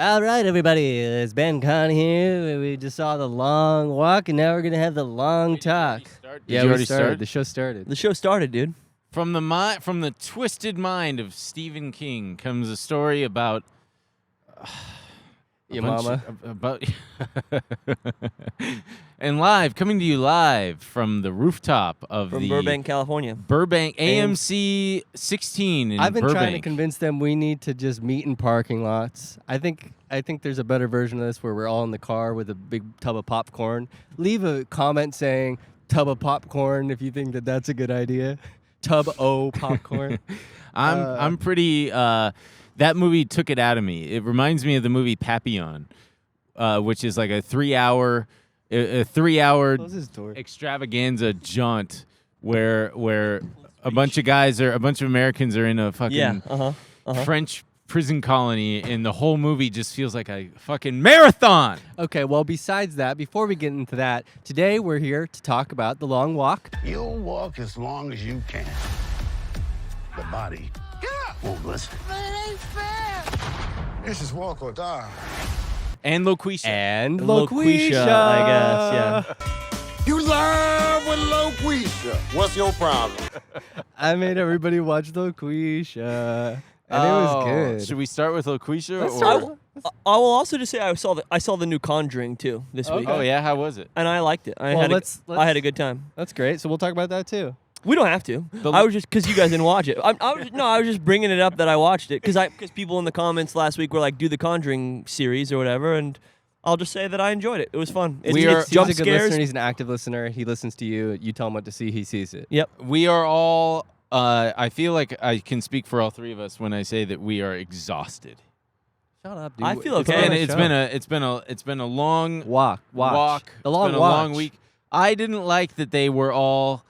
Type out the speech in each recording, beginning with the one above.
All right, everybody. It's Ben Con here. We just saw the long walk, and now we're gonna have the long talk. Yeah, we started. The show started. The show started, dude. From the twisted mind of Stephen King comes a story about Your mama. And coming to you live from the rooftop of From the Burbank, California. Burbank AMC 16 in I've been Burbank. trying to convince them we need to just meet in parking lots. I think there's a better version of this where we're all in the car with a big tub of popcorn. Leave a comment saying tub of popcorn if you think that that's a good idea. Tub O popcorn. I'm pretty. That movie took it out of me. It reminds me of the movie Papillon, which is like a 3-hour Close his door. extravaganza jaunt where a bunch of Americans are in a fucking French prison colony, and the whole movie just feels like a fucking marathon. Okay, well, besides that, before we get into that, today we're here to talk about the long walk. You'll walk as long as you can. The body won't listen. But it ain't fair. This is walk or die. And LOQUEESHA. And LOQUEESHA, I guess, yeah. You live with LOQUEESHA. What's your problem? I made everybody watch LOQUEESHA, and it was good. Should we start with LOQUEESHA? Let's or- start I will also just say I saw the new Conjuring too this week. Oh yeah, how was it? And I liked it. I Well, had let's- I had a good time. That's great. So we'll talk about that too. We don't have to. I was just because you guys didn't watch it. I was just bringing it up that I watched it because people in the comments last week were like, "Do the Conjuring series or whatever," and I'll just say that I enjoyed it. It was fun. It's He's jump a good scares. listener. He's an active listener. He listens to you. You tell him what to see. He sees it. Yep. We are all. I feel like I can speak for all three of us when I say that we are exhausted. Shut up, dude. I feel It's okay. on a It's show. been a long walk. The long It's been a watch. long week. I didn't like that they were all.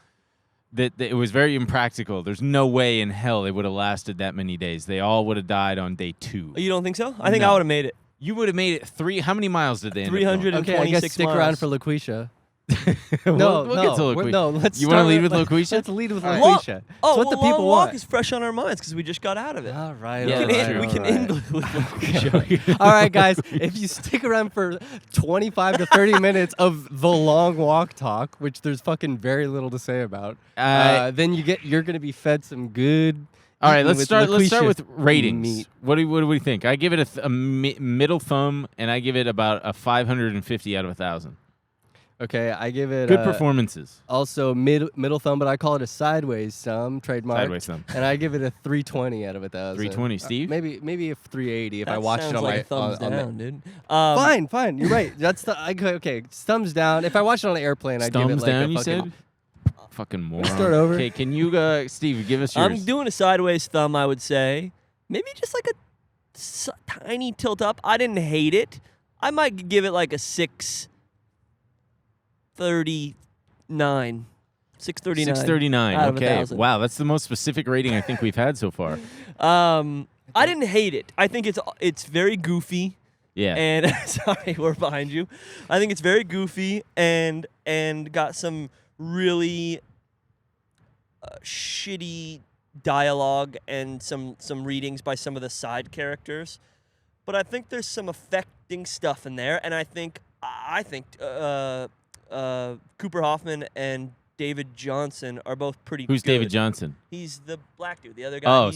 That it was very impractical. There's no way in hell they would have lasted that many days. They all would have died on day 2. You don't think so? I think No. I would have made it. You would have made it 3. How many miles did they end up going? 326 Okay, I guess stick miles. around for LOQUEESHA. We'll get to LOQUEESHA. No, let's You start wanna lead with LOQUEESHA? Let's lead with Long- LOQUEESHA. Oh, It's what the well, people Long Walk want. is fresh on our minds because we just got out of it. All right, Yeah, all that's right, true. We all can right. end with LOQUEESHA. All right, guys, if you stick around for 25 to 30 minutes of the long walk talk, which there's fucking very little to say about, then you're going to be fed some good. All right, eating let's with start LOQUEESHA with ratings. meat. What do we think? I give it a middle thumb, and I give it about a 550 out of 1,000. Okay, I give it Good performances. Also middle thumb, but I call it a sideways thumb, trademark. Sideways thumb. And I give it a 320 out of 1,000. 320, Steve? Maybe a 380 if I That watched it sounds on like my a thumbs on the- down, dude. Fine. You're right. That's okay. Thumbs down. If I watch it on an airplane, I'd give it Thumbs like down, a you fucking. said? Fucking moron. Start over. Okay, can you, Steve, give us yours? I'm doing a sideways thumb, I would say. Maybe just like a tiny tilt up. I didn't hate it. I might give it like a 639. 639. 639. out of Okay. 1,000. Wow, that's the most specific rating I think we've had so far. I didn't hate it. I think it's very goofy. Yeah. And sorry, we're behind you. I think it's very goofy and got some really shitty dialogue and some readings by some of the side characters. But I think there's some affecting stuff in there, and I think Cooper Hoffman and David Johnson are both pretty Who's good. David Johnson? He's the black dude. The other guy. Oh,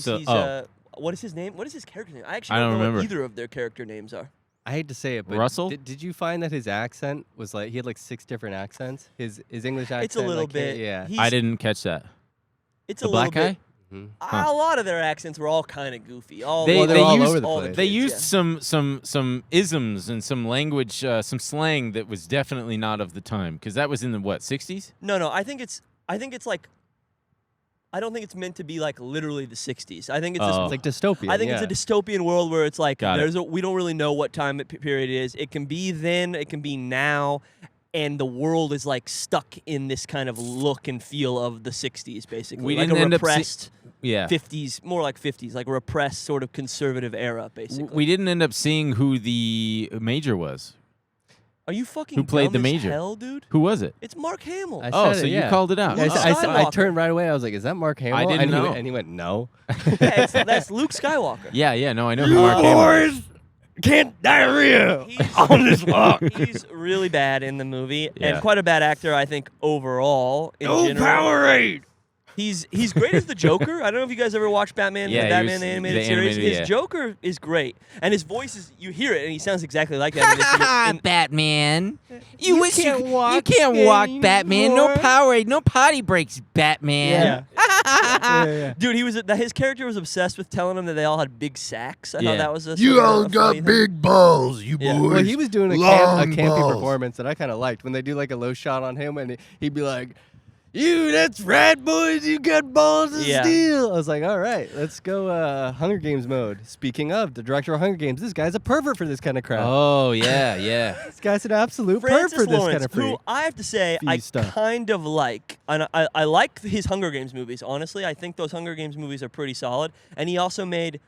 What is his name? What is his character name? I actually I don't don't know remember. what either of their character names are. I hate to say it, but Russell? Did you find that his accent was like he had like 6 different accents? His English accent. It's a little like, bit. Yeah. He's- I didn't catch that. It's The a black little guy? bit. Mhm. A lot of their accents were all kind of goofy. All They- Well, they're they all used- over the all place. They kids, used yeah. some isms and some language, some slang that was definitely not of the time, because that was in the, 60s? No. I think it's like. I don't think it's meant to be like literally the 60s. I think it's Oh. It's like dystopian. I think yeah. it's a dystopian world where it's like Got it. we don't really know what time period it is. It can be then, it can be now, and the world is like stuck in this kind of look and feel of the 60s, basically. We like didn't a end up repressed Yeah. 50s, more like 50s, like a repressed sort of conservative era, basically. We didn't end up seeing who the major was. Are you fucking Who played dumb the as major? hell, dude? Who was it? It's Mark Hamill. I Oh, said so it, you yeah. called it out. Yeah, Luke I Skywalker. turned right away. I was like, "Is that Mark Hamill?" didn't know. And he went, "No." Yeah, that's Luke Skywalker. Yeah, no, I know who Mark Hamill is. Can't diarrhea He's- on this walk. He's really bad in the movie Yeah. and quite a bad actor, I think, overall. In No general. Powerade. He's great as the Joker. I don't know if you guys ever watched Batman, Yeah, the he Batman was- animated the series. animated, His yeah. Joker is great, and his voice is, you hear it, and he sounds exactly like that. And Batman. You wish can't walk you can't walk, anymore. Batman. No Powerade, no potty breaks, Batman. Yeah. Dude, his character was obsessed with telling him that they all had big sacks. I Yeah. thought that was a You sort of all a funny got thing. big balls, you Yeah. boys. Well, he was doing a Long campy balls. performance that I kind of liked when they do like a low shot on him and he'd be like, "You, that's right, boys. You got balls of Yeah. steel." I was like, "All right, let's go Hunger Games mode." Speaking of the director of Hunger Games, this guy's a pervert for this kind of crap. Oh yeah, yeah. This guy's an absolute perv Francis for this Lawrence, kind of freak. who I have to say I stuff. kind of like. And I like his Hunger Games movies. Honestly, I think those Hunger Games movies are pretty solid. And he also made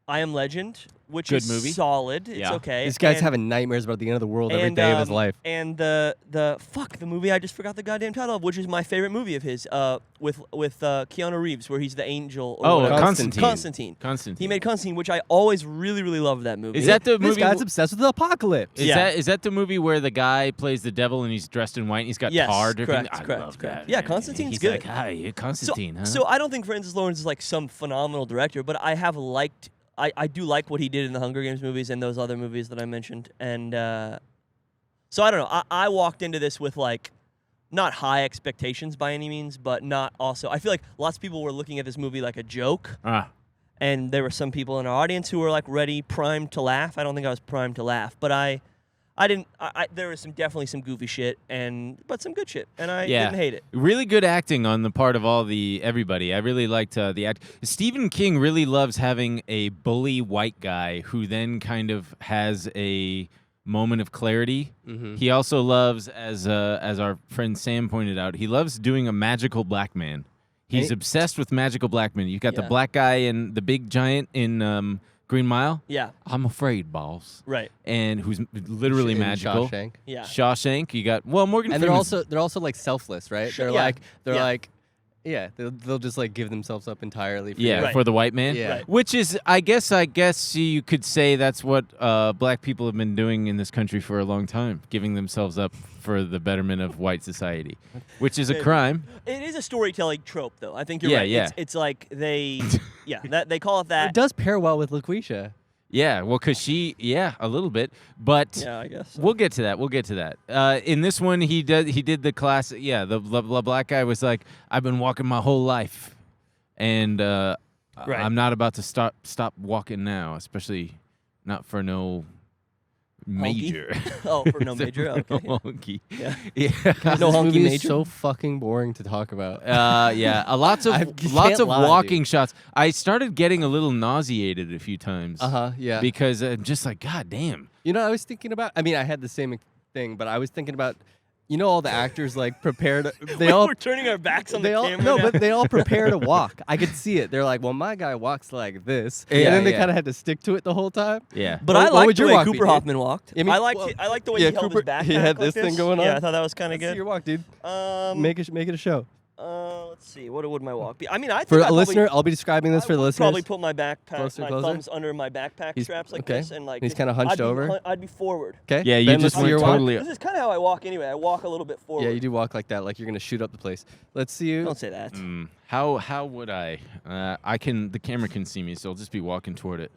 I Am Legend, which Good is movie. solid. It's Yeah. okay. This guy's And- having nightmares about the end of the world every day of his life. And the movie I just forgot the goddamn title of, which is my favorite movie of his, with Keanu Reeves, where he's the angel. Or Oh, whatever. Constantine. Constantine. He made Constantine, which I always really, really loved that movie. Is that the This movie? guy's obsessed with the apocalypse. Yeah. Is that the movie where the guy plays the devil and he's dressed in white and he's got Yes, tar dripping? correct, I correct, love correct. that, Yeah, man. Constantine's He's good. like, hi, you're Constantine, huh? So I don't think Francis Lawrence is like some phenomenal director, but I have liked. I do like what he did in the Hunger Games movies and those other movies that I mentioned, and so I don't know. I walked into this with like not high expectations by any means, but not also. I feel like lots of people were looking at this movie like a joke, and there were some people in our audience who were like ready, primed to laugh. I don't think I was primed to laugh, but I didn't. There was definitely some goofy shit, but some good shit, and I didn't hate it. Really good acting on the part of everybody. I really liked the act. Stephen King really loves having a bully white guy who then kind of has a moment of clarity. Mm-hmm. He also loves, as our friend Sam pointed out, he loves doing a magical black man. He's obsessed with magical black men. You've got the black guy and the big giant in Green Mile. Yeah. I'm afraid, boss. Right. And who's literally In magical. Shawshank. Yeah. Shawshank. You got Morgan And Freeman's they're also like selfless, right? Sure, They're yeah. like Yeah. they'll just like give themselves up entirely for Yeah, you. Right. for the white man. Yeah. Right. Which is, I guess you could say that's what black people have been doing in this country for a long time, giving themselves up for the betterment of white society, which is a crime. It is a storytelling trope, though. I think you're Yeah, right. yeah. It's like they they call it It that. does pair well with LaQuisha. Yeah, well, because a little bit. But Yeah, I guess. So. we'll get to that. In this one, he did the classic. Yeah, the black guy was like, I've been walking my whole life, and I'm not about to stop walking now, especially not for no major. Oh, for no major. Okay. No honky. Yeah. Yeah. No This honky movie is major? so fucking boring to talk about. Yeah. Lots You of can't lie, walking shots. I started getting a little nauseated a few times. Yeah. Because I'm just like, God damn. You know, I was thinking about. I mean, I had the same thing, but I was thinking about. You know, all the actors like prepare to. They all. We're turning our backs on They the all camera. no, now. but they all prepare to walk. I could see it. They're like, well, my guy walks like this, Yeah, and then they yeah. kind of had to stick to it the whole time. Yeah. But What- I what liked would the your way walk be, Cooper dude? Hoffman walked. I mean, I liked the way yeah, he held Cooper- his back. he back had like this thing going Yeah, on. I thought that was kind of Let's see good. your walk, dude. Make Make it a show. Let's see. What would my walk be? I mean, I think For I a probably- listener, I'll be describing this I for the would listeners. Probably put my backpack, Closer, my closer. thumbs under my backpack He's- straps like okay. this, and like He's kinda hunched I'd be over. I'd be forward. Okay. Yeah, you Ben, just let's see went your walk. totally. This is kind of how I walk anyway. I walk a little bit forward. Yeah, you do walk like that, like you're gonna shoot up the place. Let's see you. Don't say that. How would I? The camera can see me, so I'll just be walking toward it.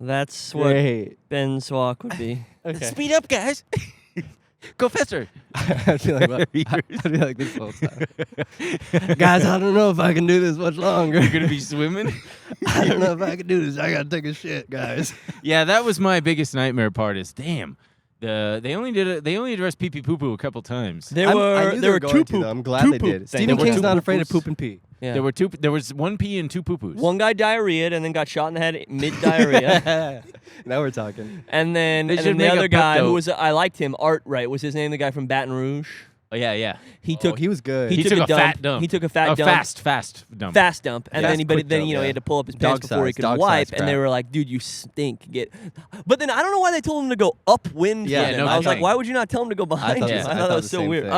That's what Great. Ben's walk would be. Okay. Speed up, guys. Go faster. I feel like I feel like this whole time. Guys, I don't know if I can do this much longer. You're gonna be swimming. I don't know if I can do this. I gotta take a shit, guys. Yeah, that was my biggest nightmare part. Is damn. They only addressed pee pee poo poo a couple times. There I knew were they were two going to, poop. though. I'm glad two they poop did. things. Stephen There were King's two not afraid of poopers. poop and pee. Yeah. There were two. There was one pee and two poo poos. One guy diarrhea'd and then got shot in the head mid diarrhea. Now we're talking. And then, They and should then the make a other guy Pepto. who was I liked him. Art, right? Was his name the guy from Baton Rouge? Oh, yeah. He took he was good. He took a fat dump. He took a fat dump. Fast dump. Fast dump, and then quick then dump, he yeah. had to pull up his Dog pants before he size, could dog wipe, size and they crap. were like, "Dude, you stink." But then I don't know why they told him to go upwind. Yeah, from no him. I was like, kidding. why would you not tell him to go behind thought you? the- I I thought thought that the was so same weird. thing.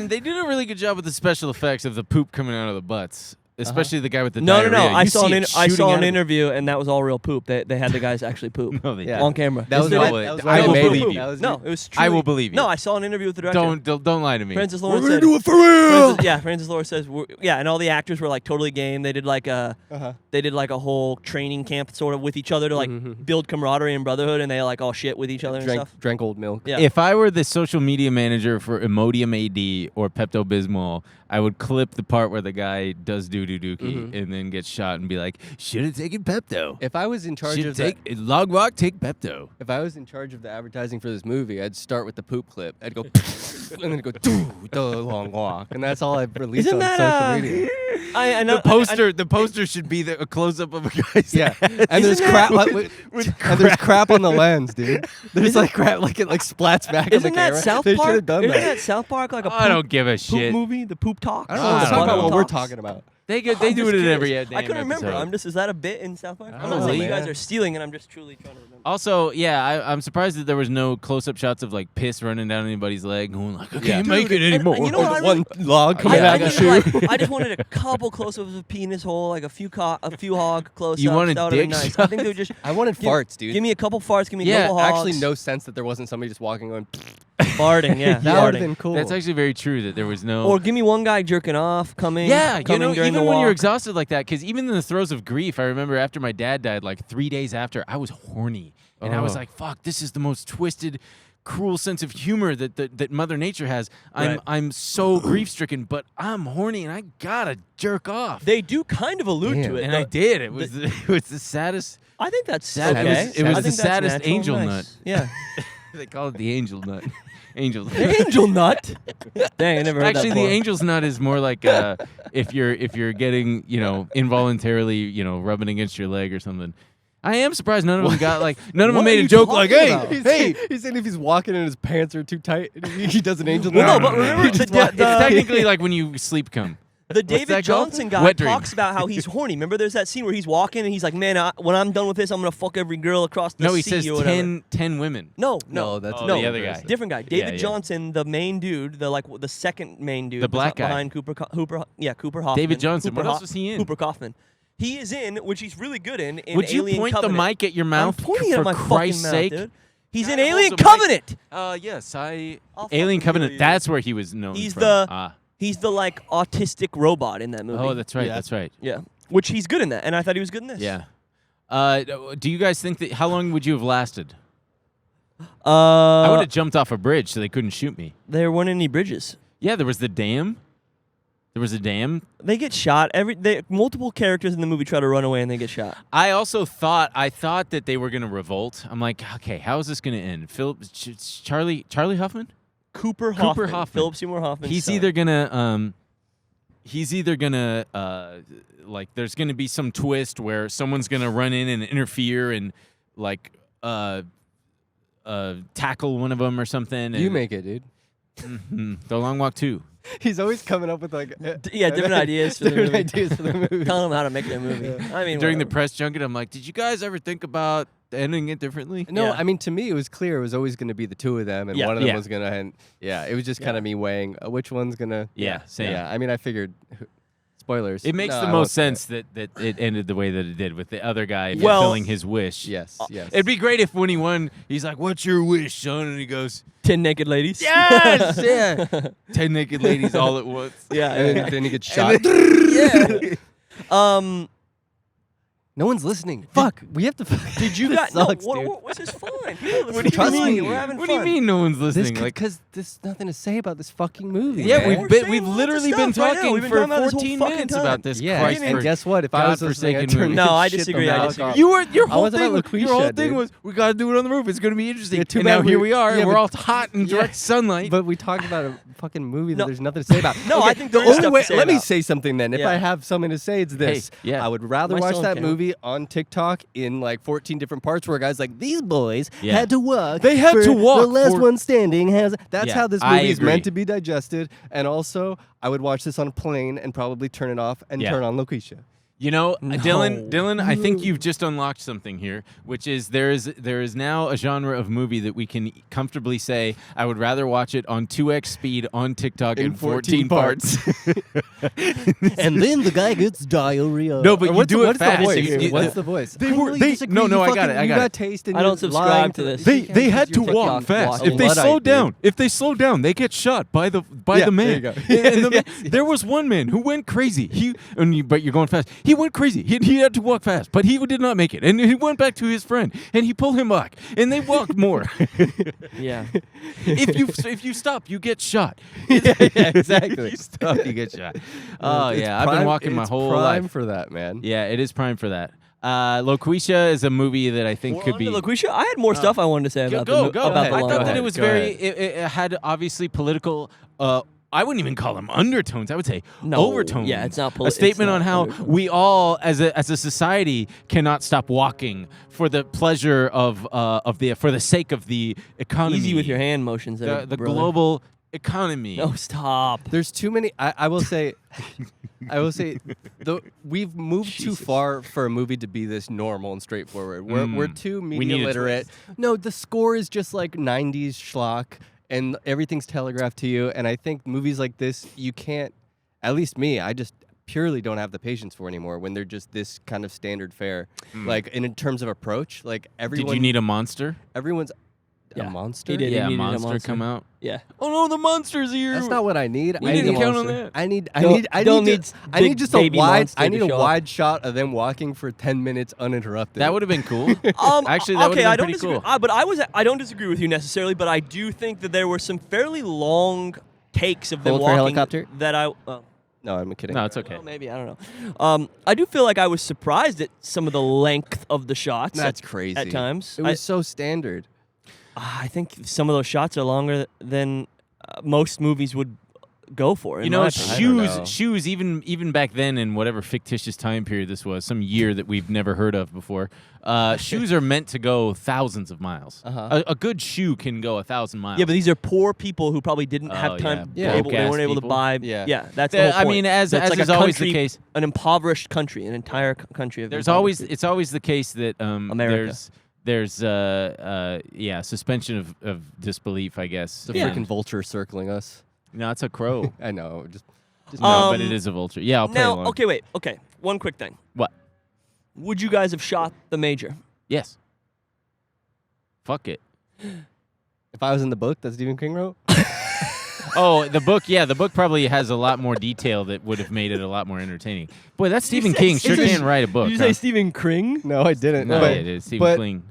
And they did a really good job with the special effects of the poop coming out of the butts. Especially the guy with the No. diarrhea. I You saw see an it I shooting saw out an of the- interview, and that was all real poop. They had the guys actually poop No, they Yeah. on camera. That was Yes, they why- did. that was I why will I made believe it. you. That was No, me. it was. I Truly, will believe you. No, I saw an interview with the director. Don't lie to me. Francis Lawrence We're said, gonna do it for real. Francis Lawrence says, and all the actors were like totally game. They did like a whole training camp sort of with each other to like build camaraderie and brotherhood, and they like all shit with each other and stuff. Drank old milk. Yeah. If I were the social media manager for Imodium AD or Pepto Bismol, I would clip the part where the guy does doo-doo dookie and then gets shot and be like, should have taken Pepto. If I was in charge Should of that, take Long Walk, take Pepto. if I was in charge of the advertising for this movie, I'd start with the poop clip. I'd go and then go do the long walk, and that's all I've released Isn't on that, social media. I know, The poster should be a close up of a guy's Yeah, head. and there's Isn't crap, that- and there's crap on the lens, dude. There's like crap, like it like splats back on the Isn't that camera. South They Park? should have done Isn't that. that South Park like a I don't give a poop shit. movie? The Poop Talk? I don't know. Let's I talk don't about know. what we're Talks? talking about. They do I'm it just every curious. damn I couldn't remember. episode. Is that a bit in South Park? I I'm don't not saying you know, guys man. are stealing, and I'm just truly trying to remember. Also, I'm surprised that there was no close-up shots of like piss running down anybody's leg, going like, I Yeah. can't make it and anymore. you know what I One log coming I out of the just, shoe. I just wanted a couple close-ups of penis hole, like a few hog close-ups. You wanted that would've been dick nice. I think they would just I wanted give, farts, dude. Give me a couple farts. Give me Yeah, a couple hogs. Actually, no sense that there wasn't somebody just walking going. farting. Yeah, That would have farting. been cool. That's actually very true that there was no. Or give me one guy jerking off, coming. Yeah, coming during even the when you're walk. exhausted like that, because even in the throes of grief, I remember after my dad died, like 3 days after, I was horny. And I was Oh. like, fuck, this is the most twisted, cruel sense of humor that Mother Nature has. Right. I'm so grief-stricken, but I'm horny and I gotta jerk off. They do kind of allude Damn. to it. and though. I did. It was the saddest. I think that's Sad- okay. it was I the think that's saddest natural and angel nice. nut. Yeah. They call it the angel nut. Angel. Angel nut. Dang, I never heard Actually, that the before. angel's nut is more like if you're getting involuntarily rubbing against your leg or something. I am surprised none of them got like none of them What are made a you joke like, talking "Hey, about? hey." He's saying if he's walking and his pants are too tight, he does an angel. Well, nut. no, but remember He the- just the- walks- It's technically like when you sleep come. The that David called? Johnson guy Wet dream. talks about how he's horny. Remember, there's that scene where he's walking and he's like, "Man, when I'm done with this, I'm gonna fuck every girl across the No, he sea says or whatever." 10 women. No, No, that's Oh, no, the other guy. different guy. David yeah. Johnson, the main dude, the second main dude, The black guy. behind Cooper Hoffman. David Johnson. Cooper What else was he in? Cooper Kaufman. He is in, which he's really good in. Would you Alien point Covenant. the mic at your mouth I'm pointing it for at my Christ's fucking sake? mouth, dude. He's Guy in holds Alien a mic. Covenant. Yes, I'll Alien fucking Covenant. kill you. That's where he was known He's from. the He's the like autistic robot in that movie. Oh, that's right. Yeah. That's right. yeah. Which he's good in that, and I thought he was good in this. Yeah. Do you guys think that? How long would you have lasted? I would have jumped off a bridge so they couldn't shoot me. There weren't any bridges. Yeah, there was the dam. There was a dam. They get shot. Multiple characters in the movie try to run away and they get shot. I also thought that they were gonna revolt. I'm like, okay, how is this gonna end? Charlie Huffman. Cooper Hoffman. Philip Seymour Hoffman. He's either gonna like there's gonna be some twist where someone's gonna run in and interfere and like tackle one of them or something. You and- make it, dude. The Long Walk 2. He's always coming up with like different ideas for the different movie. ideas for the movie. Telling them how to make their movie. I mean, During the whatever. press junket, I'm like, did you guys ever think about ending it differently? No, Yeah. I mean to me it was clear it was always going to be the two of them, and Yeah. one of them Yeah. was going to. And yeah, it was just kind of me weighing which one's gonna. Yeah, same. Yeah, I mean I figured. Spoilers. It makes No, the I most won't say it. sense that it ended the way that it did with the other guy Well- fulfilling his wish. Yes, yes. It'd be great if when he won, he's like, "What's your wish, son?" And he goes, 10 naked ladies. "Yes, yeah, 10 naked ladies all at once." Yeah. and then he gets shot. yeah. No one's listening. Fuck. We have to. Did you This guys? No, sucks, dude. what's this fun? People What do you Trust mean? me. We're having What fun. do you mean no one's This listening? Like, because there's nothing to say about this fucking movie. yeah, man. We're we've saying lots of literally been stuff right now. talking We've been for talking about this whole 14 fucking minutes time. about this. Yeah, Christ and guess what? If I was listening, I'd godforsaken turn movie. No, this I shit disagree, the I fuck disagree. off. Your I whole was thing, about your whole LOQUEESHA, thing dude. was we gotta do it on the roof. It's gonna be interesting. Yeah, too and bad now here we- we are, yeah, and we're but- all hot in Yeah. direct sunlight. But we talked about a fucking movie that No. there's nothing to say about. No, Okay, I think the there is only stuff way. to say Let me about. say something then. If Yeah. I have something to say, it's this. yeah. I would rather Am I watch still on that camera? movie movie on TikTok in like 14 different parts where a guy's like, these boys Yeah. had to walk. They had for to walk The last for- one standing has. That's Yeah, how this I movie is agree. meant to be digested. And also, I would watch this on a plane and probably turn it off and Yeah. turn on LOQUEESHA. You know, No. Dylan, I think you've just unlocked something here, which is there is now a genre of movie that we can comfortably say I would rather watch it on 2x speed on TikTok in 14 parts. And then the guy gets diarrhea. No, but Or you what's do the- it what's fast. The voice? You- What's the voice? They I know were- you they- disagree. no, You I got fucking- it, I you got got it. taste and I don't you're subscribe lying to this. They had to TikTok walk fast. walking. If they Luddite, slow dude. down, they get shot by the Yeah, man. there you go. And the man- Yes. There was one man who went crazy. But you're going fast. He went crazy. He had to walk fast, but he did not make it. And he went back to his friend, and he pulled him back, and they walked more. Yeah. If you stop, you get shot. Yeah, exactly. If you stop, you get shot. Oh It's yeah, I've been prime- walking my it's whole prime life. for that, man. Yeah, it is prime for that. LOQUEESHA is a movie that I think could be. LOQUEESHA, I had more stuff I wanted to say about Go the, go. about ahead. the I long thought walk. that it was Go very. ahead. It had obviously political. I wouldn't even call them undertones. I would say No, overtones. yeah, it's not a statement it's on not how undertones. we all, as a society, cannot stop walking for the pleasure for the sake of the economy. Easy with your hand motions there, The brother. global economy. No, stop. There's too many. I will say, we've moved too far for a movie to be this normal and straightforward. We're too We media need a literate. No, the score is just like 90s schlock, and everything's telegraphed to you. And I think movies like this, you can't. At least me, I just purely don't have the patience for anymore when they're just this kind of standard fare. Like in terms of approach, like everyone. Did you need a monster? Everyone's Yeah, a monster. he did. Yeah, needed a monster come out. Yeah. Oh no, the monster's here. That's not what I need. We I didn't need count on that. I need Big just a baby wide. monster I need to a show up. wide shot of them walking for 10 minutes uninterrupted. That would have been cool. Actually, that would okay, I have don't been pretty disagree. cool. But I don't disagree with you necessarily, but I do think that there were some fairly long takes of them Hold for walking helicopter? that I. Well, No, I'm kidding. No, it's okay. well, maybe I don't know. I do feel like I was surprised at some of the length of the shots. That's at, crazy. At times, It was so standard. I think some of those shots are longer than most movies would go for. You in know, my opinion. know. shoes. Even back then, in whatever fictitious time period this was, some year that we've never heard of before, shoes are meant to go thousands of miles. Uh-huh. A good shoe can go 1,000 miles. Yeah, but these are poor people who probably didn't have Oh, time. yeah. They Broke-ass weren't able to people. buy. Yeah. That's the whole I point. mean, as So it's like is a always country, the case, an impoverished country, an entire country of. there's impoverished always people. it's always the case that America. there's suspension of disbelief, I guess. It's a Yeah. freaking vulture circling us. No, it's a crow. I know. Just No, but Um, it is a vulture. Yeah, I'll play Now, along. okay, wait. Okay, one quick thing. What? Would you guys have shot the major? Yes. Fuck it. if I was in the book that Stephen King wrote, Oh, the book. Yeah, the book probably has a lot more detail that would have made it a lot more entertaining. Boy, that's Stephen said- King. Sure is it- can write a book. Did you huh? say Stephen King? no, I didn't. No, but, it is Stephen but Kling.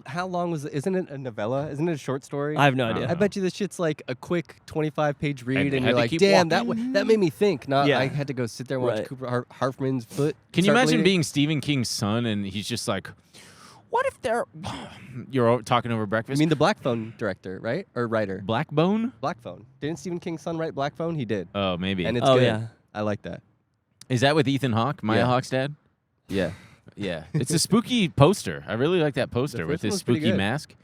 how long was it? Isn't it a novella? Isn't it a short story? I have no I idea. don't I bet you this shit's like a quick 25-page read, they and had you're to like, keep damn, walking. that made me think. Not Yeah. I had to go sit there and watch Right. Cooper Harfman's foot. Can you start imagine bleeding. being Stephen King's son and he's just like, what if they're. You're talking over I breakfast? mean, the Black Phone director, right, or writer? Blackbone? Black Phone. Didn't Stephen King's son write Black Phone? He did, Oh, maybe. and it's Oh, good. yeah. I like that. Is that with Ethan Hawke? Maya Yeah. Hawke's dad? Yeah. Yeah. It's a spooky poster. I really like that poster with first his one's pretty spooky good. mask.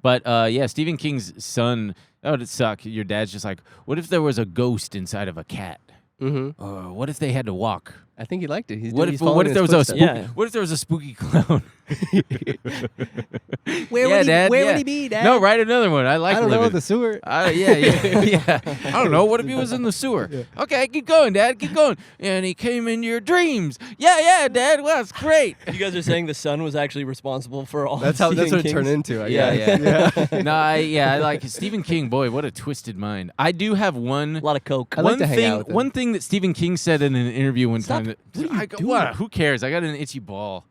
But yeah, Stephen King's son. That would suck. Your dad's just like, what if there was a ghost inside of a cat? Mm-hmm. What if they had to walk? I think he liked it. He's What he's if following there was his a footsteps. spooky, Yeah. what if there was a spooky clown? Where yeah, would he? Dad, Where yeah. would he be, Dad? No, write another one. I like I don't know. living. The sewer. Yeah. I don't know. What if he was in the sewer? Okay, keep going, Dad. Keep going. And he came in your dreams. Yeah, Dad. Well, that's great. You guys are saying the son was actually responsible for all. That's of how. That's Stephen what it turned King's- into. I Yeah, guess. yeah. No, I like Stephen King. Boy, what a twisted mind. I do have one. A lot of coke. I like to hang out with him. One thing that Stephen King said in an interview one Stop. time. That, What are you doing? what? Who cares? I got an itchy ball.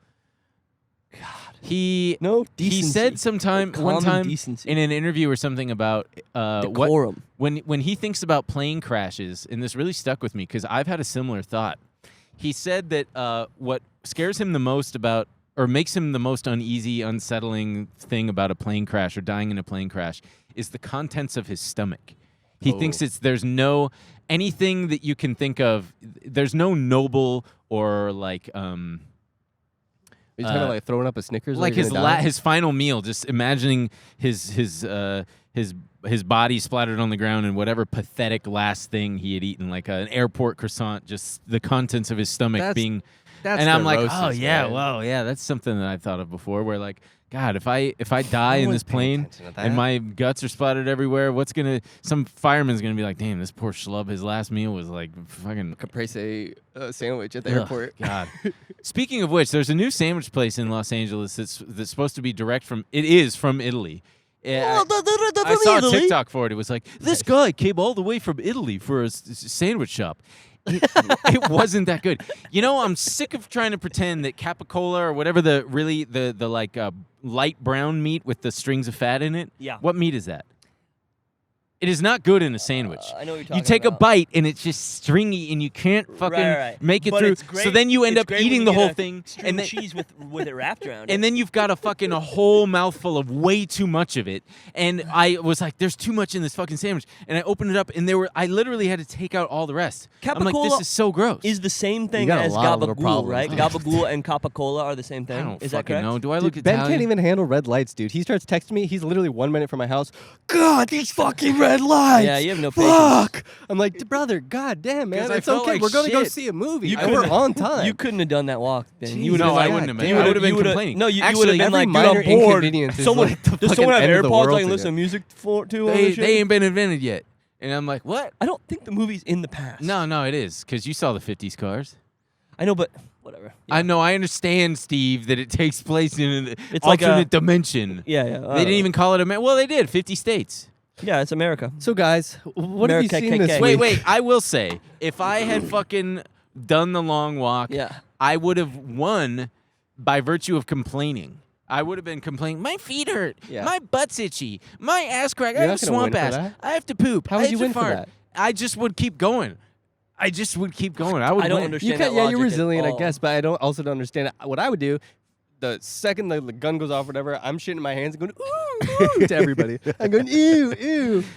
God. He No he decency. said sometime No one common time decency. in an interview or something about what Decorum. when he thinks about plane crashes, and this really stuck with me because I've had a similar thought. He said that what scares him the most about, or makes him the most uneasy, unsettling thing about a plane crash or dying in a plane crash is the contents of his stomach. He thinks there's no anything that you can think of. There's no noble or like you talking about like throwing up a Snickers? Like his final meal, just imagining his body splattered on the ground and whatever pathetic last thing he had eaten, like an airport croissant, just the contents of his stomach being. That's and I'm like, neurosis, oh yeah, man. well, yeah, that's something that I've thought of before. Where like, God, if I die in this plane and my guts are splattered everywhere, some fireman's gonna be like, damn, this poor schlub. His last meal was like fucking caprese sandwich at the airport. God. Speaking of which, there's a new sandwich place in Los Angeles that's supposed to be direct from. It is from Italy. I saw a TikTok for it. It was like, this guy came all the way from Italy for a sandwich shop. It wasn't that good. You know, I'm sick of trying to pretend that capicola or whatever the like light brown meat with the strings of fat in it. Yeah. What meat is that? It is not good in a sandwich. I know what you're talking You take about. a bite and it's just stringy and you can't fucking make it But through. it's great- So then you end it's up great when eating you the get whole a thing string and of then cheese with it wrapped around it. and then you've got a whole mouthful of way too much of it. And I was like, there's too much in this fucking sandwich. And I opened it up and I literally had to take out all the rest. I'm like, this Capicola is so gross. is the same thing got a as lot of little gabagool, problems. right? Gabagool and capacola are the same thing. I don't is that fucking correct? know. Do I Dude, look Ben Italian? can't even handle red lights, dude. He starts texting me. He's literally 1 minute from my house. God, these fucking red lights. Yeah, you have no patience. Fuck. I'm like, brother, god damn, man. 'Cause I It's felt okay. like We're going to go shit. see a movie. You And we're couldn't- on time. You couldn't have done that walk, Ben. Jeez. You would No, have I like, wouldn't have been. you I would've- would have been you would've- complaining. No, you would Actually, have been every like, dude, minor I'm bored. inconvenience is Someone, like the does fucking someone have end of the AirPods world I can to listen to them. music to? They ain't been invented yet. And I'm like, what? I don't think the movie's in the past. No, it is. Because you saw the 50s cars. I know, but whatever. Yeah. I know, I understand, Steve, that it takes place in an It's like alternate dimension. Yeah, yeah. They didn't even call it well, they did. 50 states. Yeah, it's America. So, guys, what have you America seen this KK. week? Wait. I will say, if I had fucking done the long walk, Yeah. I would have won by virtue of complaining. I would have been complaining. My feet hurt. Yeah. My butt's itchy. My ass crack. I You're have a not gonna swamp win for ass. that. I have to poop. How I would have you to win for fart. that? I just would keep going. I would I don't win. understand. You can, that yeah, you're logic at resilient, I all. guess, but I don't understand. What I would do, the second the gun goes off, or whatever, I'm shitting in my hands and going ooh to everybody. I'm going ew.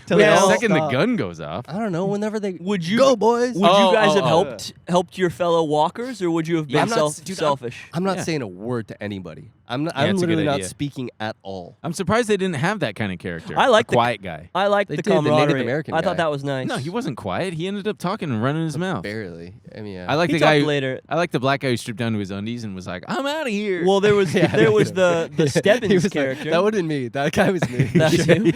Till they Wait, all the second stop. the gun goes off. I don't know. Whenever they Would you go, boys? Would you guys have oh. helped your fellow walkers, or would you have been I'm not, dude, selfish? I'm not Yeah. saying a word to anybody. I'm it's a good literally not idea. speaking at all. I'm surprised they didn't have that kind of character. I like a the- quiet guy. I liked They the did, the Native camaraderie. American I guy. thought that was nice. No, he wasn't quiet. He ended up talking and running his mouth. Barely. I mean, yeah. I like He the guy. talked later. I like the black guy who stripped down to his undies and was like, "I'm out of here." Well, there was Yeah, there was yeah. the He Stebbins was like, character. that would have been me. That guy was me. That's you?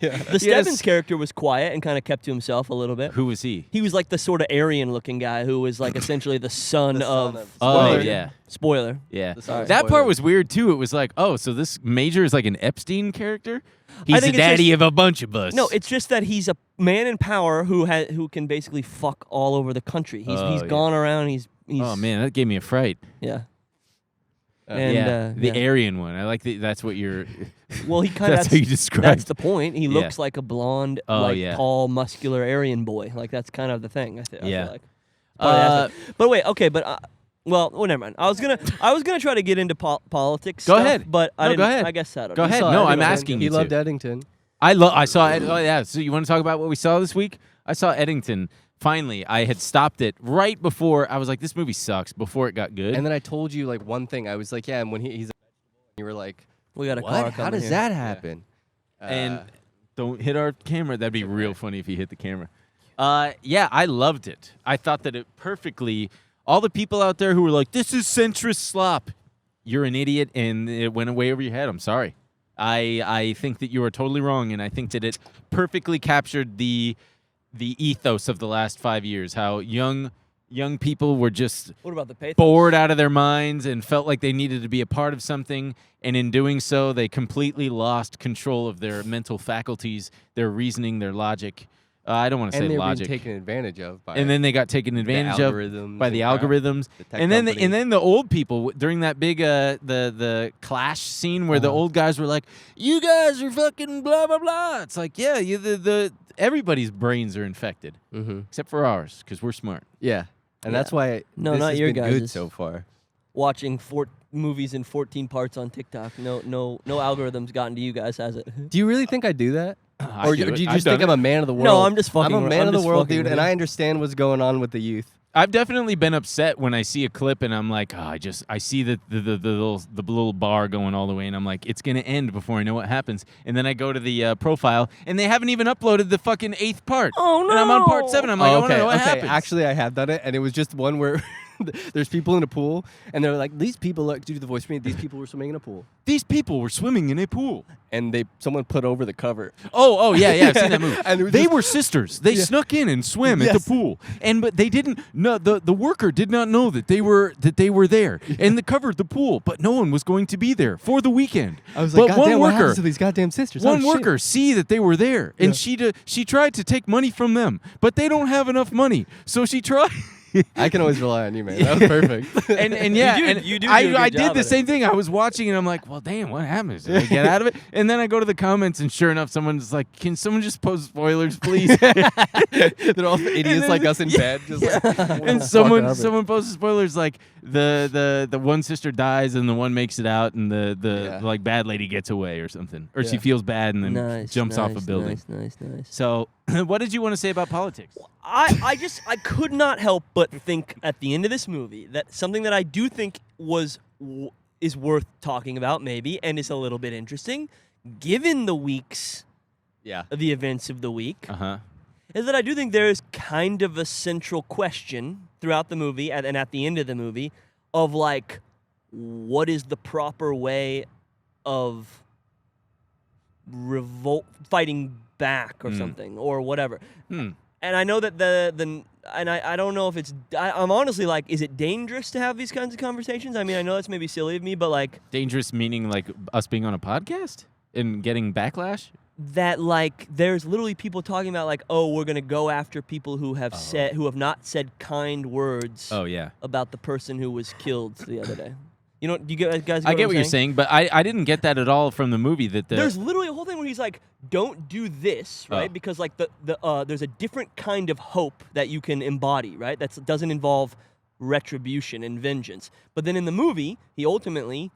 Yeah. The Stebbins character was quiet and kind of kept to himself a little bit. Who was he? He was like the sort of Aryan-looking guy who was like essentially the son of. Oh Spoiler. yeah, Spoiler. yeah. The son of That part Spoiler. was weird too. It was like, oh, so this Major is like an Epstein character. He's the think it's daddy just- of a bunch of us. No, it's just that he's a man in power who can basically fuck all over the country. He's Oh, yeah. gone around. He's Oh man, that gave me a fright. yeah. Yeah, the yeah. Aryan one. I like that's what you're. Well, he kind of That's how you describe. That's the point. He Yeah. looks like a blonde, Oh, like yeah. tall, muscular Aryan boy. Like that's kind of the thing. I Yeah. feel like. Part of the aspect. But wait, okay, but well, never mind. I was gonna try to get into politics. Go stuff, ahead. but I No, didn't. go ahead. I guess I don't. Go know. ahead. saw No, I'm Eddington. asking He you loved to. Eddington. I saw it. Oh yeah. So you want to talk about what we saw this week? I saw Eddington. Finally, I had stopped it right before. I was like, this movie sucks. Before it got good. And then I told you like one thing. I was like, yeah, and when he's a vegetable, you were like, We got a car what? coming How does here. that happen? And don't hit our camera. That'd be real funny if he hit the camera. Yeah, I loved it. I thought that it perfectly. All the people out there who were like, "This is centrist slop," you're an idiot, and it went away over your head. I'm sorry. I think that you are totally wrong, and I think that it perfectly captured the ethos of the last 5 years. How young people were just What about the pathos? bored out of their minds and felt like they needed to be a part of something, and in doing so, they completely lost control of their mental faculties, their reasoning, their logic. I don't want to say And they're logic. being taken advantage of by And then they got taken advantage of algorithms by the and crap. algorithms. The tech And then companies. the old people during that big the clash scene where the old guys were like, "You guys are fucking blah blah blah." It's like, yeah, the everybody's brains are infected except for ours because we're smart. Yeah, and that's Yeah. why No, this not has your been good guys's. so far. Watching movies in 14 parts on TikTok. No algorithms gotten to you guys, has it? Do you really think I do that? I Or do do it. you I've just done think I'm it. a man of the world? No, I'm just fucking. I'm a man I'm of the just world, fucking dude, with and you. I understand what's going on with the youth. I've definitely been upset when I see a clip and I'm like, I see the little bar going all the way, and I'm like, it's gonna end before I know what happens. And then I go to the profile, and they haven't even uploaded the fucking 8th part. Oh no! And I'm on part 7. I'm like, I want to know what okay. happens. Actually, I have done it, and it was just one where there's people in a pool, and they're like, these people look, do the voice for me. These people were swimming in a pool, These people were swimming in a pool. and someone put over the cover. Oh, yeah, I've seen that movie. And it was They just- were sisters. They snuck in and swam at the Yes. pool, but they didn't. No, the worker did not know that they were there, and they covered the pool, but no one was going to be there for the weekend. I was like, but God one damn, what worker, happens to these goddamn sisters? one Oh, shit. worker see that they were there, and she tried to take money from them, but they don't have enough money, so she tried. I can always rely on you, man. That was perfect. And yeah, You do I do a good I job did the at it. same thing. I was watching and I'm like, well, damn, what happens? Did I get out of it? And then I go to the comments and sure enough, someone's like, can someone just post spoilers, please? They're all idiots then- like us in bed. Just like, And someone posts spoilers like the one sister dies and the one makes it out and the like bad lady gets away or something, or she Yeah. feels bad and then jumps off a building. Nice. So, what did you want to say about politics? I could not help but think at the end of this movie that something that I do think is worth talking about maybe, and is a little bit interesting, given the weeks, the events of the week, is that I do think there is kind of a central question throughout the movie and at the end of the movie of like, what is the proper way of fighting back or something or whatever. And I know that I don't know if it's. I'm honestly like, is it dangerous to have these kinds of conversations? I mean, I know that's maybe silly of me, but like Dangerous meaning like us being on a podcast and getting backlash. that, like there's literally people talking about like, oh, we're gonna go after people who have not said kind words. Oh yeah. About the person who was killed the other day. You know, do you guys? Get I get I'm what you're saying, but I didn't get that at all from the movie. There's literally a whole thing where he's like, "Don't do this," right? Because like there's a different kind of hope that you can embody, right? That doesn't involve retribution and vengeance. But then in the movie, he ultimately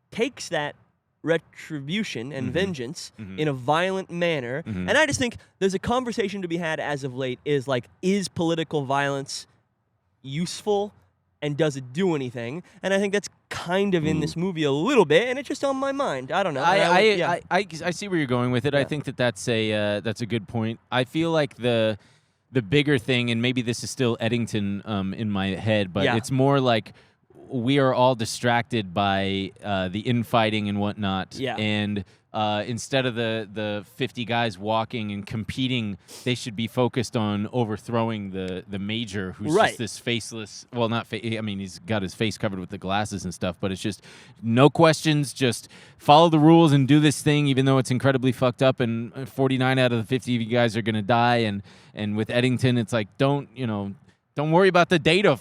takes that retribution and vengeance in a violent manner. And I just think there's a conversation to be had as of late. Is like, is political violence useful? And does it do anything? And I think that's kind of in this movie a little bit, and it's just on my mind. I don't know. I see where you're going with it. I think that's a good point. I feel like the bigger thing, and maybe this is still Eddington in my head, but it's more like we are all distracted by the infighting and whatnot. Yeah. And instead of the 50 guys walking and competing, they should be focused on overthrowing the major, who's just this faceless. Well, not. I mean, he's got his face covered with the glasses and stuff, but it's just no questions. Just follow the rules and do this thing, even though it's incredibly fucked up. And 49 out of the 50 of you guys are gonna die. And with Eddington, it's like don't worry about the data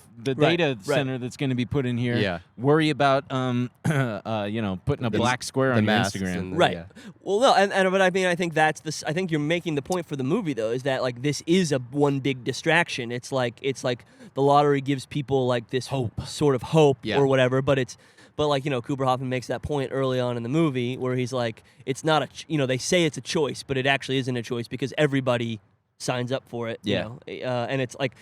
center that's going to be put in here. Yeah. Worry about putting a black square on your Instagram. Right. Well, no, but I mean, I think that's this. I think you're making the point for the movie though, is that like this is one big distraction. It's like the lottery gives people like this sort of hope or whatever, but like, Cooper Hoffman makes that point early on in the movie where he's like, it's not they say it's a choice, but it actually isn't a choice because everybody signs up for it. Yeah. And it's like,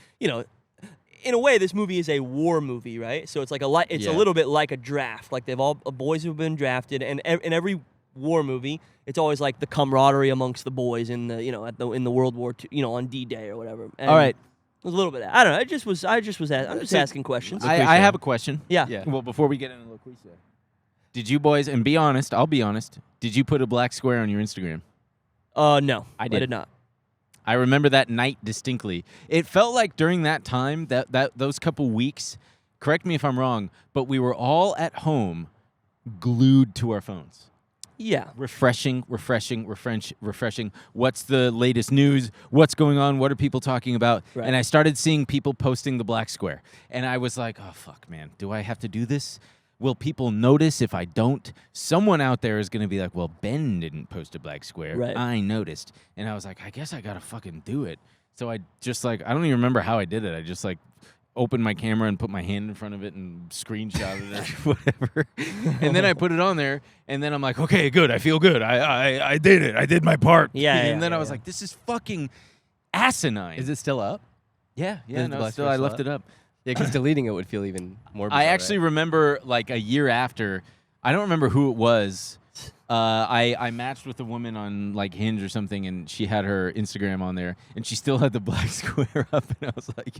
in a way, this movie is a war movie, right? So it's like a little bit like a draft. Like they've all boys who've been drafted, and in every war movie, it's always like the camaraderie amongst the boys in the in the World War II, on D-Day or whatever. And All right. It was a little bit. I don't know. I'm just asking questions. I have a question. Yeah. Well, before we get into LOQUEESHA, did you boys, and be honest, I'll be honest, did you put a black square on your Instagram? No, I I did. did not. I remember that night distinctly. It felt like during that time, those couple weeks, correct me if I'm wrong, but we were all at home glued to our phones. Yeah. Refreshing. What's the latest news? What's going on? What are people talking about? Right. And I started seeing people posting the black square. And I was like, oh, fuck, man. Do I have to do this? Will people notice if I don't? Someone out there is going to be like, well, Ben didn't post a black square. Right. I noticed. And I was like, I guess I got to fucking do it. So I just I don't even remember how I did it. I just opened my camera and put my hand in front of it and screenshotted it or whatever. And then I put it on there. And then I'm like, okay, good. I feel good. I did it. I did my part. Yeah. And then I was like, this is fucking asinine. Is it still up? Yeah. Is the No, black still, square I still left up? it up. Yeah, because deleting it would feel even more bizarre, I actually remember like a year after. I don't remember who it was. I matched with a woman on like Hinge or something, and she had her Instagram on there, and she still had the black square up, and I was like,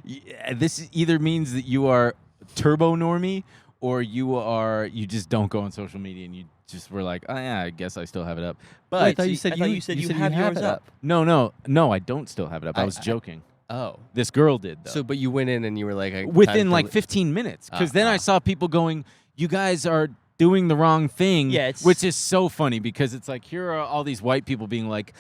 yeah, this either means that you are turbo normie or you just don't go on social media, and you just were like, oh yeah, I guess I still have it up. But Wait, I thought you said you have yours up. no, I don't still have it up. I was joking. Oh. This girl did though. So, but you went in and you were like... Within like 15 minutes, because then I saw people going, you guys are doing the wrong thing, which is so funny because it's like, here are all these white people being like,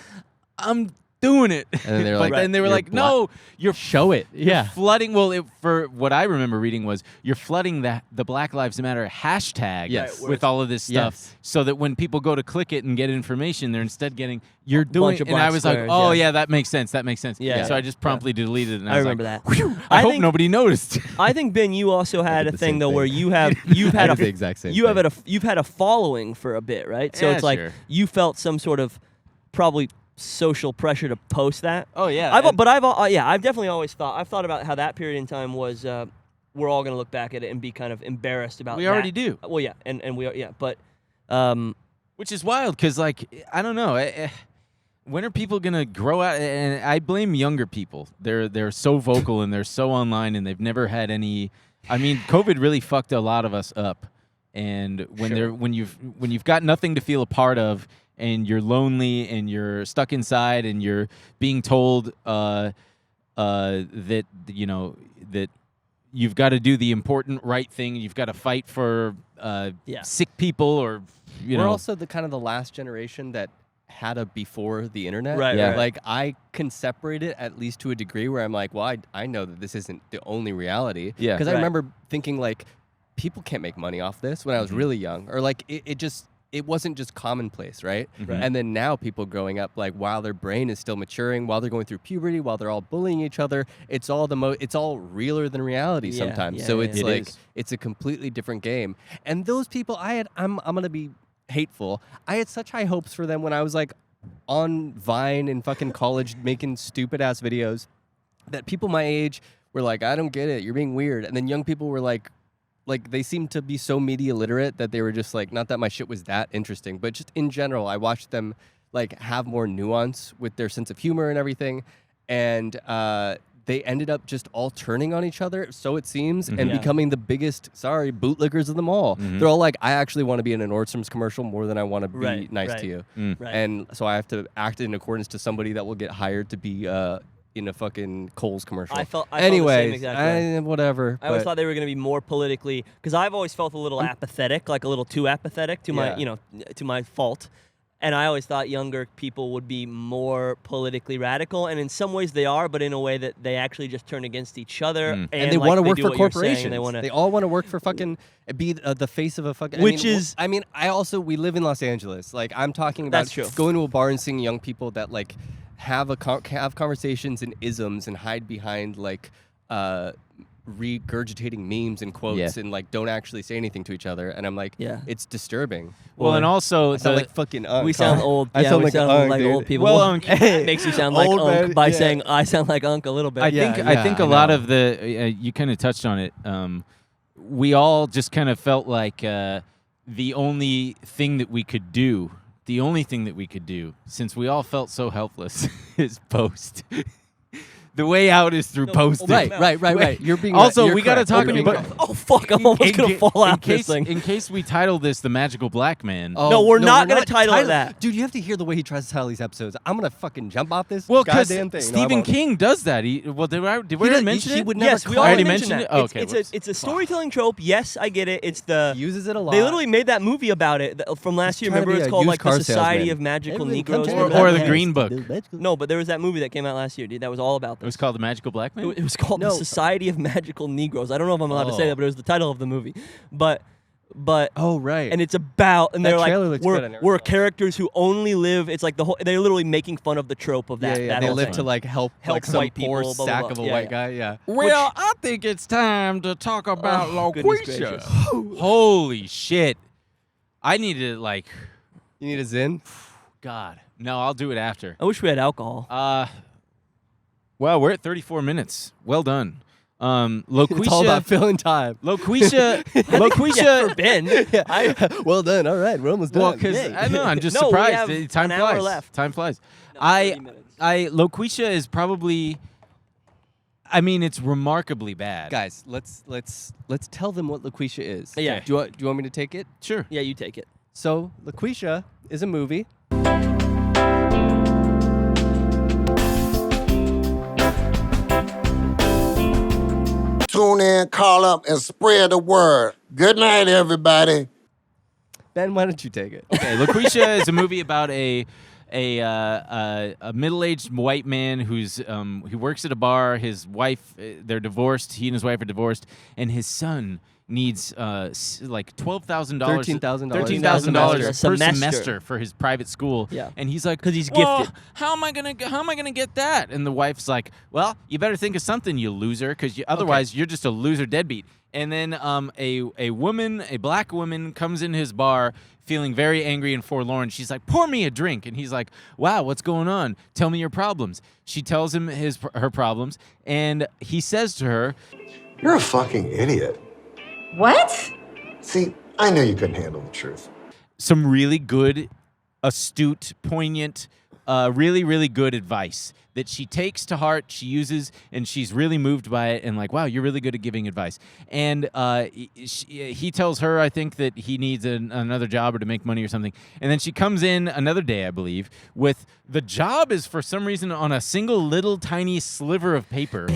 I'm doing it. And then they were like, and they were like, no, you're show it. You're flooding. Well, for what I remember reading was you're flooding the Black Lives Matter hashtag with all of this stuff, so that when people go to click it and get information, they're instead getting you're doing. And I was like, oh yeah, that makes sense. That makes sense. Yeah. So I just promptly deleted it. And I was remember like, that. Whew, I hope nobody noticed. I think Ben, you also had a the thing same though thing. where you've had the exact same you've thing. had a following for a bit, right? So Yeah, it's like sure. you felt some sort of probably social pressure to post that. Oh yeah. I've definitely always thought about how that period in time was. We're all gonna look back at it and be kind of embarrassed about. We already do. Well, yeah, and we are, yeah, but which is wild because like I don't know. When are people gonna grow out? And I blame younger people. They're so vocal and they're so online and they've never had any. I mean, COVID really fucked a lot of us up. And when you've got nothing to feel a part of, and you're lonely and you're stuck inside and you're being told that that you've got to do the important right thing, you've got to fight for sick people, or We're also the kind of the last generation that had a before the internet. Right, right. Like I can separate it at least to a degree where I'm like, well, I know that this isn't the only reality. Yeah. Because I Right. remember thinking like, people can't make money off this when I was really young, or like it wasn't just commonplace, right? Right. And then now people growing up, like while their brain is still maturing, while they're going through puberty, while they're all bullying each other, it's all it's all realer than reality Yeah, sometimes. yeah, so yeah. it's It like is. it's a completely different game. And those people, I'm gonna be hateful. I had such high hopes for them when I was like on Vine in fucking college making stupid ass videos that people my age were like, I don't get it, you're being weird. And then young people were like they seemed to be so media literate that they were just like, not that my shit was that interesting, but just in general, I watched them like have more nuance with their sense of humor and everything. And they ended up just all turning on each other, so it seems, and Yeah. becoming the biggest, bootlickers of them all. They're all like, I actually want to be in a Nordstrom's commercial more than I want to be Right, nice right. to you. Right. And so I have to act in accordance to somebody that will get hired to be in a fucking Kohl's commercial. I felt the same Anyways, exact way. whatever. I always but- thought they were going to be more politically, because I've always felt a little apathetic, like a little too apathetic to my, Yeah. to my fault. And I always thought younger people would be more politically radical, and in some ways they are, but in a way that they actually just turn against each other. and And they want to work do for what you're saying, corporations. and they want to. They all want to work for fucking be the face of a fucking. we live in Los Angeles. Like I'm talking about That's true. going to a bar and seeing young people that like have have conversations in isms and hide behind like regurgitating memes and quotes Yeah. and like don't actually say anything to each other. And I'm like, Yeah. it's disturbing. well, and also I sound like fucking We sound old. I yeah, sound we like sound Unk, like dude. old people. Well, Unk. It makes you sound like Old Unk man, by yeah. saying I sound like Unk a little bit. I Yeah, think yeah, a I lot know. of the you kind of touched on it. We all just kind of felt like the only thing that we could do, since we all felt so helpless, is post. The way out is through posting. Right. You're being Also, you're we got to correct. talk You're being about. correct. Oh fuck! I'm almost gonna fall out this thing. In case we title this "The Magical Black Man." Oh, No, we're not gonna title it that. Dude, you have to hear the way he tries to title these episodes. I'm gonna fucking jump off this Well, because goddamn thing. Stephen King does that. Did we already mention it? He would never Yes, we call already already mentioned mentioned that. it? Oh, okay, whoops. It's a storytelling trope. Yes, I get it. It's the He uses it a lot. They literally made that movie about it from last year. trying to Remember, be it's a called used like the car Society salesman. of Magical Everybody come Negroes. to Remember me. Or that? the Yeah. Green Book. No, but there was that movie that came out last year, dude. That was all about It was this. called The Magical Black Man. It was called No. the Society of Magical Negroes. I don't know if I'm allowed to say Oh. that, but it was the title of the movie. But Oh right. and it's about and That they're trailer like looks good. I never we're saw it. characters who only live. It's like the whole. They're literally making fun of the trope of that. that they whole live thing. to like help like some white poor people, blah, blah, sack blah. of a Yeah, white yeah. guy. Yeah. Well, I think it's time to talk about Oh, goodness gracious. Holy shit! I need to like. You need a Zin? God, no, I'll do it after. I wish we had alcohol. Well, we're at 34 minutes. Well done. LOQUEESHA. It's all about filling time. LOQUEESHA. Yeah, for Ben. Well done. All right, we're almost done. Well, because Yay. I know I'm just No, we surprised. have Time an hour flies. left. Time flies. 30 minutes. LOQUEESHA is probably. I mean, it's remarkably bad. Guys, let's tell them what LOQUEESHA is. Yeah. Do you want me to take it? Sure. Yeah, you take it. So LOQUEESHA is a movie. Tune in, call up, and spread the word. Good night, everybody. Ben, why don't you take it? Okay, LOQUEESHA is a movie about a middle-aged white man who works at a bar. His wife, they're divorced. He and his wife are divorced, and his son needs like $12,000, $13,000 per semester for his private school. Yeah. And he's like, 'Cause he's "Well, gifted." How am I gonna get that? And the wife's like, well, you better think of something, you loser, because otherwise you're just a loser deadbeat. And then a black woman comes in his bar feeling very angry and forlorn. She's like, pour me a drink. And he's like, wow, what's going on? Tell me your problems. She tells him her problems, and he says to her, You're a fucking idiot. What? See, I knew you couldn't handle the truth. some really good, astute, poignant, really, really good advice that she takes to heart, she uses, and she's really moved by it, and like, wow, you're really good at giving advice. And he tells her, I think, that he needs another job or to make money or something. And then she comes in another day, I believe, with the job is for some reason on a single little tiny sliver of paper.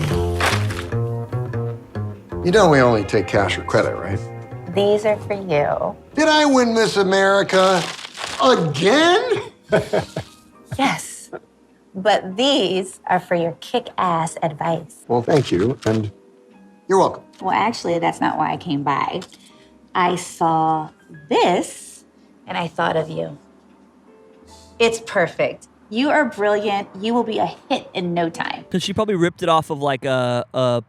You know we only take cash or credit, right? These are for you. Did I win Miss America again? Yes. But these are for your kick-ass advice. Well, thank you, and you're welcome. Well, actually, that's not why I came by. I saw this, and I thought of you. It's perfect. You are brilliant. You will be a hit in no time. Because she probably ripped it off of like a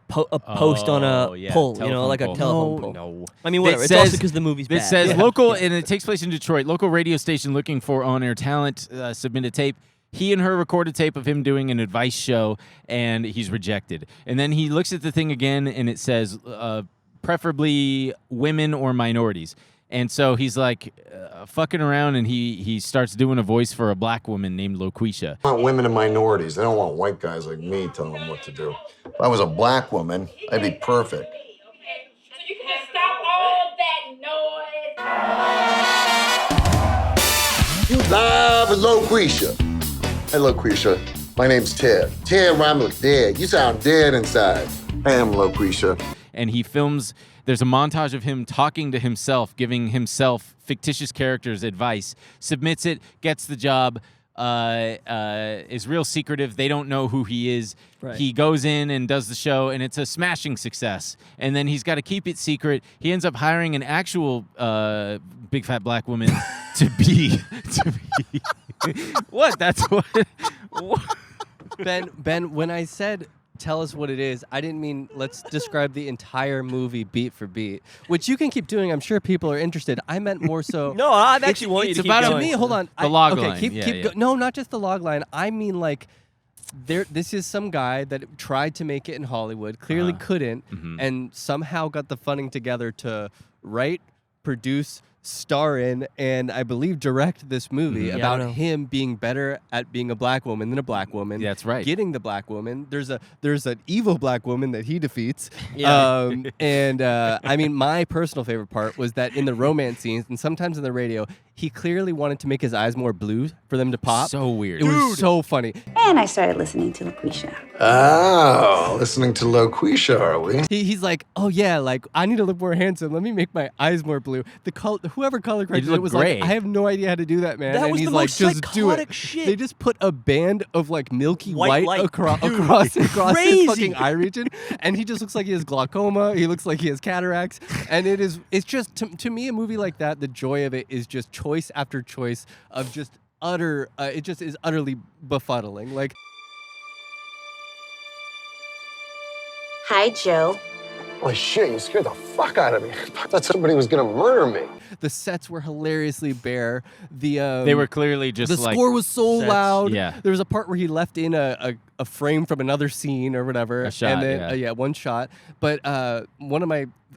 post on a poll, you know, like a telephone poll. No. I mean, whatever. It It's says- also because the movie's bad. It says Yeah. local, and it takes place in Detroit. Local radio station looking for on-air talent, submitted tape. He and her recorded tape of him doing an advice show, and he's rejected. And then he looks at the thing again, and it says, preferably women or minorities. And so he's like fucking around, and he starts doing a voice for a black woman named LOQUEESHA. They want women and minorities. They don't want white guys like me telling them what to do. If I was a black woman, I'd be perfect. So you can just stop all that noise. You live with LOQUEESHA. Hey, LOQUEESHA. My name's Ted. Ted rhymes with dead. You sound dead inside. I am LOQUEESHA. And he films, there's a montage of him talking to himself, giving himself fictitious characters advice, submits it, gets the job, is real secretive. They don't know who he is. Right. He goes in and does the show, and it's a smashing success. And then he's got to keep it secret. He ends up hiring an actual big fat black woman to be. What? That's what? Ben, when I said tell us what it is, I didn't mean let's describe the entire movie beat for beat, which you can keep doing. I'm sure people are interested. I meant more so. No, I actually want you to it's keep about going. To me, hold on. The log okay, line. keep Yeah. go- no, not just the log line. I mean like this is some guy that tried to make it in Hollywood, clearly couldn't, and somehow got the funding together to write, produce, star in, and I believe direct this movie Yeah, I about know. him being better at being a black woman than a black woman. That's right. Getting the black woman. There's an evil black woman that he defeats. Yeah. I mean, my personal favorite part was that in the romance scenes and sometimes in the radio, he clearly wanted to make his eyes more blue for them to pop. So weird. It was so funny. And I started listening to LOQUEESHA. Oh, listening to LOQUEESHA, are we? He's like, oh yeah, like I need to look more handsome. Let me make my eyes more blue. Whoever color corrected look it was gray. like, I have no idea how to do that, man. That and was he's the like, most just do it. psychotic shit. They just put a band of like milky White white light. across Crazy. his fucking eye region, and he just looks like he has glaucoma. He looks like he has cataracts, and it's just to me a movie like that. The joy of it is just choice after choice of just utter. It just is utterly befuddling. Like. Hi, Joe. Holy shit, you scared the fuck out of me. I thought somebody was gonna murder me. The sets were hilariously bare. They were clearly just the like score was so sets. loud. Yeah. There was a part where he left in a a frame from another scene or whatever. A shot, and then, yeah. one shot. But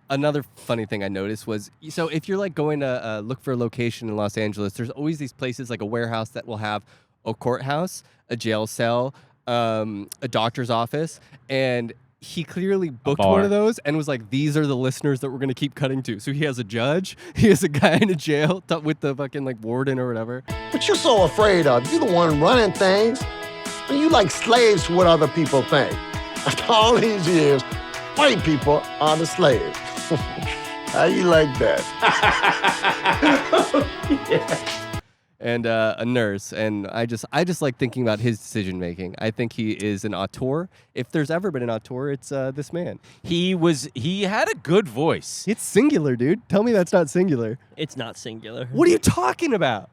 another funny thing I noticed was, so if you're like going to look for a location in Los Angeles, there's always these places like a warehouse that will have a courthouse, a jail cell, a doctor's office, and he clearly booked one of those and was like, these are the listeners that we're going to keep cutting to. So he has a judge, he has a guy in a jail with the fucking like warden or whatever. What you're so afraid of? You're the one running things. And you like slaves to what other people think. After all these years, white people are the slaves. How you like that? Yeah. And a nurse, and I just like thinking about his decision making. I think he is an auteur. If there's ever been an auteur, it's this man. He had a good voice. It's singular, dude. Tell me that's not singular. It's not singular. What are you talking about?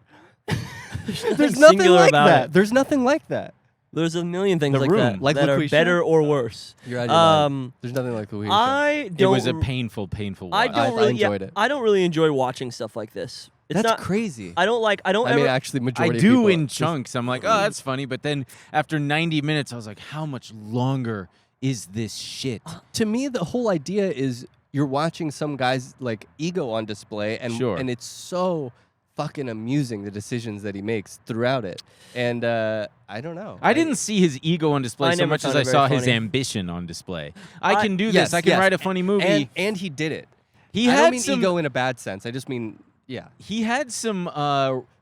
There's nothing singular like about that. it. There's nothing like that. There's a million things The like Room. that Like that are LOQUEESHA? better or worse. You're out of your mind. There's nothing like LOQUEESHA. I don't. It was a painful I watch. don't really. enjoyed it. I don't really enjoy watching stuff like this. It's That's not crazy. I don't I mean, actually, I majority do of people in chunks. I'm like, oh, that's funny. But then after 90 minutes, I was like, how much longer is this shit? To me, the whole idea is you're watching some guy's like ego on display, and Sure. and it's so fucking amusing the decisions that he makes throughout it. And I don't know. I didn't see his ego on display I so never much as found I it saw very his funny. ambition on display. I can do yes, this. I can yes. write a funny movie. and he did it. He I had don't mean some ego in a bad sense. I just mean He had some.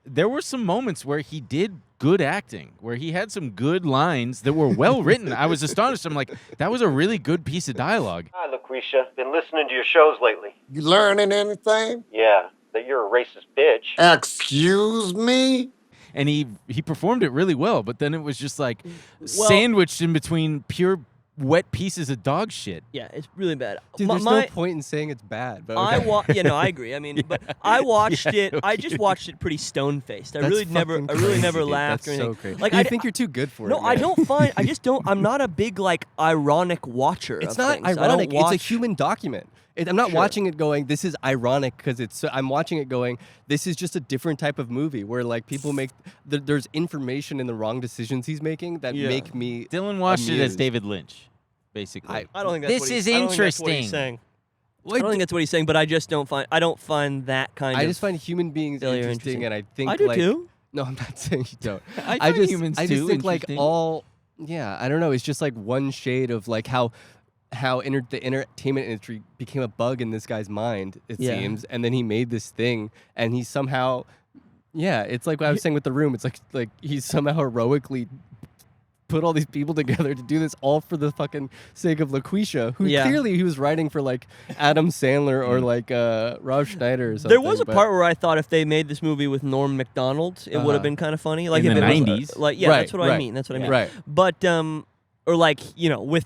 There were some moments where he did good acting, where he had some good lines that were well written. I was astonished. I'm like, that was a really good piece of dialogue. Hi, LaQuisha. Been listening to your shows lately. You learning anything? Yeah, that you're a racist bitch. Excuse me? And he performed it really well, but then it was just like sandwiched in between pure wet pieces of dog shit. Yeah, it's really bad. Dude, there's no point in saying it's bad. But okay. Yeah, no, I agree. I mean, but I watched it. I just watched it pretty stone faced. I That's really never crazy, laughed That's or anything. so crazy. Like I I think you're too good for it. No, I don't find. I just don't. I'm not a big like ironic watcher. It's of not things. I don't ironic. It's a watch- human document. I'm not Sure. watching it going, this is ironic because it's. I'm watching it going, this is just a different type of movie where like people make. There's information in the wrong decisions he's making that make me. Dylan watched it as amused. David Lynch, basically. I don't think that's This what he's, is I don't think that's what he's interesting. saying. I don't think that's what he's saying, but I just don't find. I don't find that kind of. I just find human beings failure interesting, and I think I do like, too. No, I'm not saying you don't. I I find just humans I just too think like interesting. all. Yeah, I don't know. It's just like one shade of like how the entertainment industry became a bug in this guy's mind, it Yeah. seems, and then he made this thing, and he somehow, it's like what I was saying with The Room. It's like he somehow heroically put all these people together to do this all for the fucking sake of LaQuisha, who Yeah. clearly he was writing for like Adam Sandler or like Rob Schneider or something. There was a but- part where I thought if they made this movie with Norm Macdonald, it would have been kind of funny. Like In if the it was, 90s? like yeah, Right, that's what I right. mean. That's what I mean. Right. But or like with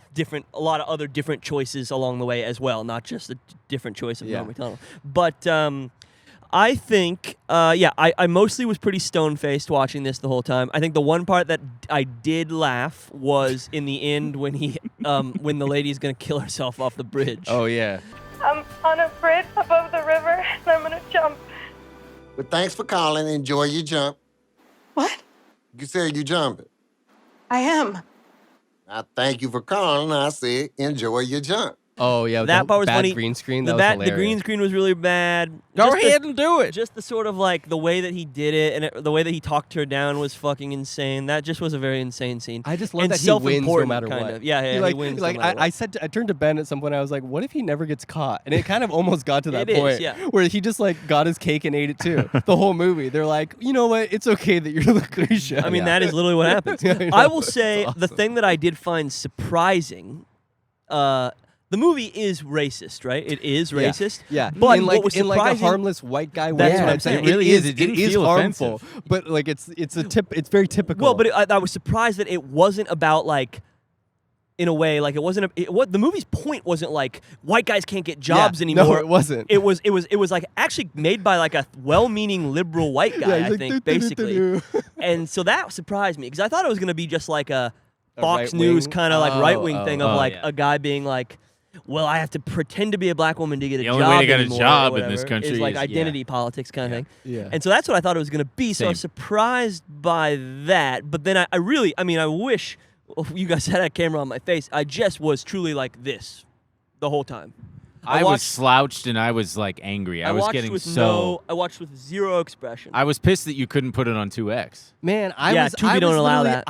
a lot of other different choices along the way as well, not just a different choice of Yeah. Norm Macdonald. But I think I mostly was pretty stone faced watching this the whole time. I think the one part that I did laugh was in the end when he when the lady's gonna kill herself off the bridge. Oh yeah. I'm on a bridge above the river, and I'm gonna jump. But thanks for calling. Enjoy your jump. What? You said you jumping. I am. I thank you for calling. I said enjoy your jump. Oh yeah. That the part was bad funny. green screen. The That was the green hilarious. screen was really bad. Go Just the- ahead and do it. Just the sort of like the way that he did it and the way that he talked her down was fucking insane. That just was a very insane scene. I just love And that he wins no self-important matter kind what. of. Yeah, He, like, he wins. Like no matter I what. said, I turned to Ben at some point. I was like, "What if he never gets caught?" And it kind of almost got to that It is, point yeah. where he just like got his cake and ate it too. The whole movie, they're like, "You know what? It's okay that you're LaQuisha." I mean, that is literally what happens. Yeah, I I know. will say It's the awesome. thing that I did find surprising. The movie is racist, right? It is Yeah. racist. Yeah, But in what was in like a surprising- harmless white guy way. That's what I'm saying. It really is. It didn't is feel harmful, offensive. but like it's It's very typical. Well, but I was surprised that it wasn't about like. In a way, like it wasn't. What the movie's point wasn't like white guys can't get jobs Yeah, anymore. No, it wasn't. It was like actually made by like a well-meaning liberal white guy, Yeah, he's I like, think, "Do, do, do, basically. do, do." And so that surprised me because I thought it was gonna be just like a Fox right-wing? News kind of like Oh, right-wing thing of oh, like yeah. a guy being like, "Well, I have to pretend to be a black woman to get a The job." only way to get a anymore," or job in this whatever, country is like is- identity politics kind of thing. Yeah. And so that's what I thought it was gonna be. So I was Same. surprised by that. But then I wish you guys had a camera on my face. I just was truly like this the whole time. I was slouched and I was like angry. I was getting I watched with zero expression. I was pissed that you couldn't put it on 2X. Man, Tubi don't allow that.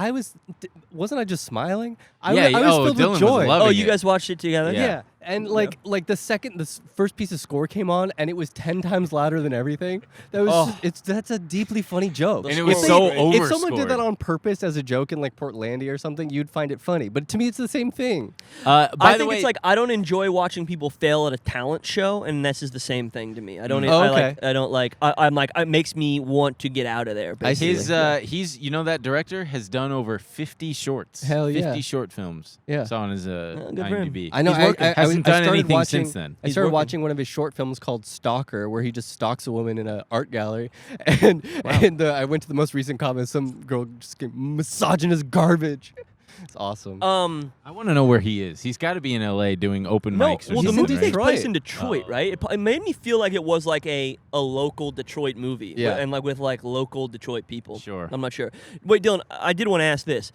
Wasn't I just smiling? Yeah, I was filled Dylan with joy. was loving Oh, you it. guys watched it together? Yeah. And like the first piece of score came on, and it was 10 times louder than everything. That was that's a deeply funny joke. And it was so overscored. If someone did that on purpose as a joke in like Portlandia or something, you'd find it funny. But to me, it's the same thing. I think it's like I don't enjoy watching people fail at a talent show, and this is the same thing to me. I don't. I'm like it makes me want to get out of there. Basically. He's that director has done over 50 shorts. Hell yeah. 50 short films. Yeah. It's on his IMDb. I know. Hasn't done anything watching, since then. I started watching one of his short films called Stalker, where he just stalks a woman in an art gallery. And I went to the most recent comment. Some girl just gave misogynist garbage. It's awesome. I want to know where he is. He's got to be in LA doing open mics. Well, the something, movie right? takes place in Detroit, right? It made me feel like it was like a local Detroit movie, yeah, and like with like local Detroit people. Sure, I'm not sure. Wait, Dylan, I did want to ask this.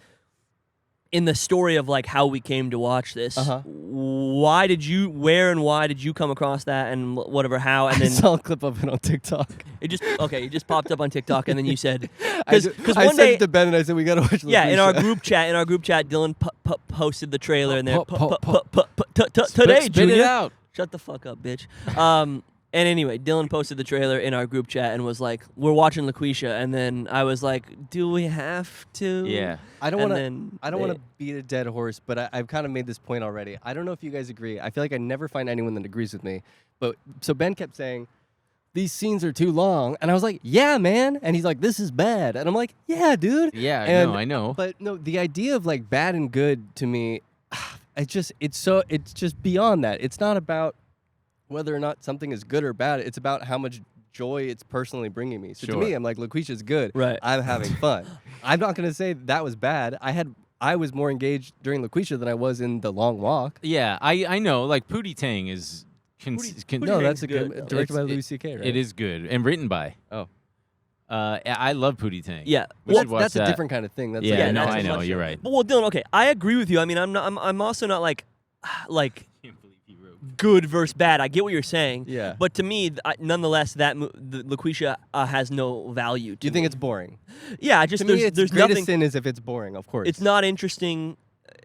In the story of like how we came to watch this, why did you come across that and whatever, how, and then I saw a clip of it on TikTok. It just popped up on TikTok, and then you said, because one I day said to Ben and I said we gotta watch. Yeah, LOQUEESHA. in our group chat, Dylan posted the trailer, and there today, Spit Junior. it out. Shut the fuck up, bitch. And anyway, Dylan posted the trailer in our group chat and was like, "We're watching LOQUEESHA," and then I was like, "Do we have to?" Yeah. I don't want to beat a dead horse, but I've kind of made this point already. I don't know if you guys agree. I feel like I never find anyone that agrees with me. But so Ben kept saying, these scenes are too long. And I was like, yeah, man. And he's like, this is bad. And I'm like, yeah, dude. Yeah, I know. But no, the idea of like bad and good to me, it's just beyond that. It's not about whether or not something is good or bad. It's about how much joy it's personally bringing me. So to me, I'm like, LOQUEESHA's good. Right. I'm having fun. I'm not going to say that was bad. I was more engaged during LOQUEESHA than I was in The Long Walk. Yeah, I know. Like Pootie Tang is. No, that's a good. Directed by Louis C.K. Right? It is good and written by. Oh. I love Pootie Tang. Yeah, that's a different kind of thing. That's I know. You're right. But well, Dylan, okay, I agree with you. I mean, I'm also not like good versus bad. I get what you're saying. Yeah. But to me, nonetheless, the LOQUEESHA has no value. Do you think it's boring? Yeah, just to me, there's greatest nothing. sin is if it's boring. Of course. It's not interesting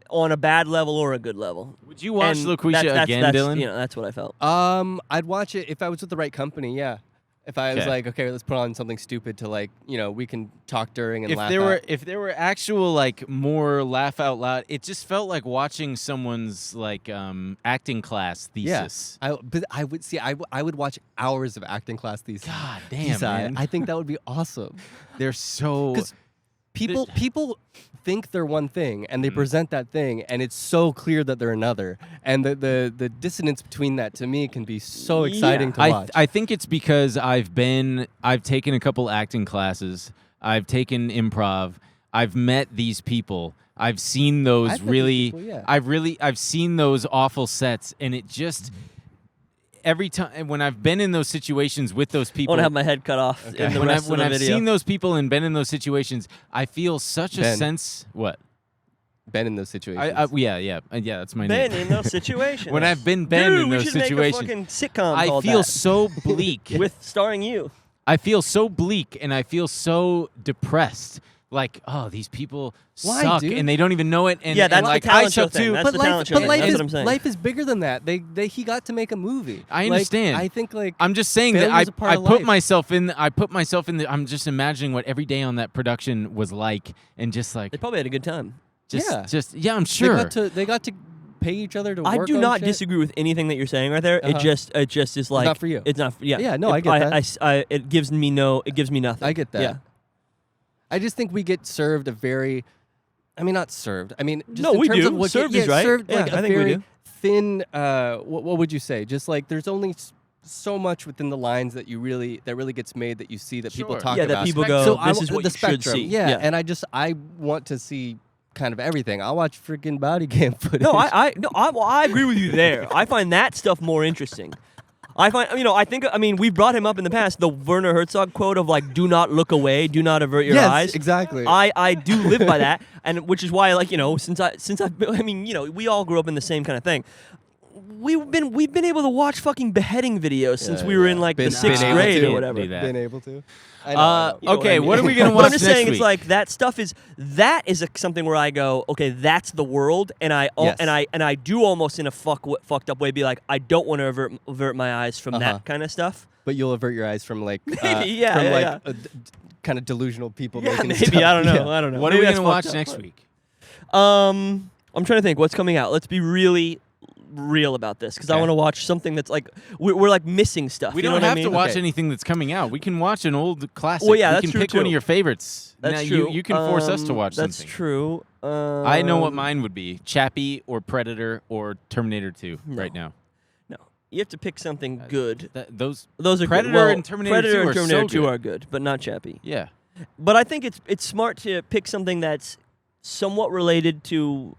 on a bad level or a good level. Would you watch LOQUEESHA again, Dylan? That's what I felt. I'd watch it if I was with the right company. Yeah. If I was like, okay, let's put on something stupid to like, we can talk during and laugh. If there were actual like more laugh out loud, it just felt like watching someone's like acting class thesis. Yeah. But I would watch hours of acting class thesis. God damn, man. I think that would be awesome. They're so people think they're one thing and they present that thing and it's so clear that they're another, and the dissonance between that to me can be so exciting to watch. I think it's because I've taken a couple acting classes, I've taken improv, I've met these people, I've seen those I've seen those awful sets, and it just every time when I've been in those situations with those people, I want to have my head cut off in the rest of the video. When I've seen those people and been in those situations, I feel such a sense. What? Been in those situations. Yeah, that's my name. Been in those situations. When I've been in those situations, make a fucking sitcom I feel so bleak. with starring you. I feel so bleak and I feel so depressed. Like, oh, these people suck, dude? and they don't even know it. And yeah, that's like, the talent I show suck thing. too. That's the talent show thing. That's what I'm saying. Life is bigger than that. He got to make a movie. I understand. I think I'm just saying that I put life. myself in. I'm just imagining what every day on that production was like, and just like they probably had a good time. I'm sure they got to pay each other to work. I do not disagree with anything that you're saying right there. It just is like it's not for you. It's not. Yeah. Yeah. No, I get that. It gives me nothing. I get that. Yeah. I just think we get served a very, not served. Just no, in we terms do. Of what Served is right. Served yeah, like I a think very we do. thin. What would you say? Just like there's only so much within the lines that really gets made that you see that people talk about. Yeah, that people go. So this is what the you spectrum. should see. Yeah, and I want to see kind of everything. I'll watch freaking body cam footage. No, I agree with you there. I find that stuff more interesting. I find, I mean, we've brought him up in the past. The Werner Herzog quote of like, "Do not look away, do not avert your eyes." Yes, exactly. I do live by that, and which is why, like, we all grew up in the same kind of thing. We've been able to watch fucking beheading videos since we were in like the 6th grade or whatever. Been able to. I know. Okay, what are we gonna But watch I'm just next saying, week? it's like that stuff is something where I go, okay, that's the world, and I do almost in a fucked up way be like, I don't want to avert my eyes from that kind of stuff. But you'll avert your eyes from like Maybe, kind of delusional people. Yeah, making maybe stuff. I don't know. Yeah. I don't know. What are Maybe we that's gonna watch fucked up, next but- week? I'm trying to think what's coming out. Let's be really real about this because I Okay. want to watch something that's like we're like missing stuff. We you know don't what I have mean? to watch Okay. anything that's coming out. We can watch an old classic. Well, yeah, we that's can true, pick one too. of your favorites. That's now, true. You can force us to watch That's something. true. I know what mine would be: Chappie or Predator or Terminator 2 right now. No, you have to pick something good. Those are Predator good. Well, and Terminator Predator 2 and are Terminator so 2 good. are good, but not Chappie. Yeah. But I think it's smart to pick something that's somewhat related to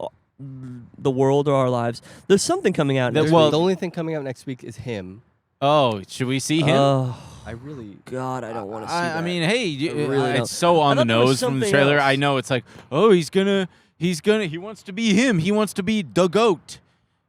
the world or our lives. There's something coming out. next Well, week. the only thing coming out next week is him. Oh, should we see him? I really. God, I don't want to see that. I mean, hey, really don't. it's so on I the thought there was nose from the something trailer. else. I know it's like, oh, he wants to be him. He wants to be the GOAT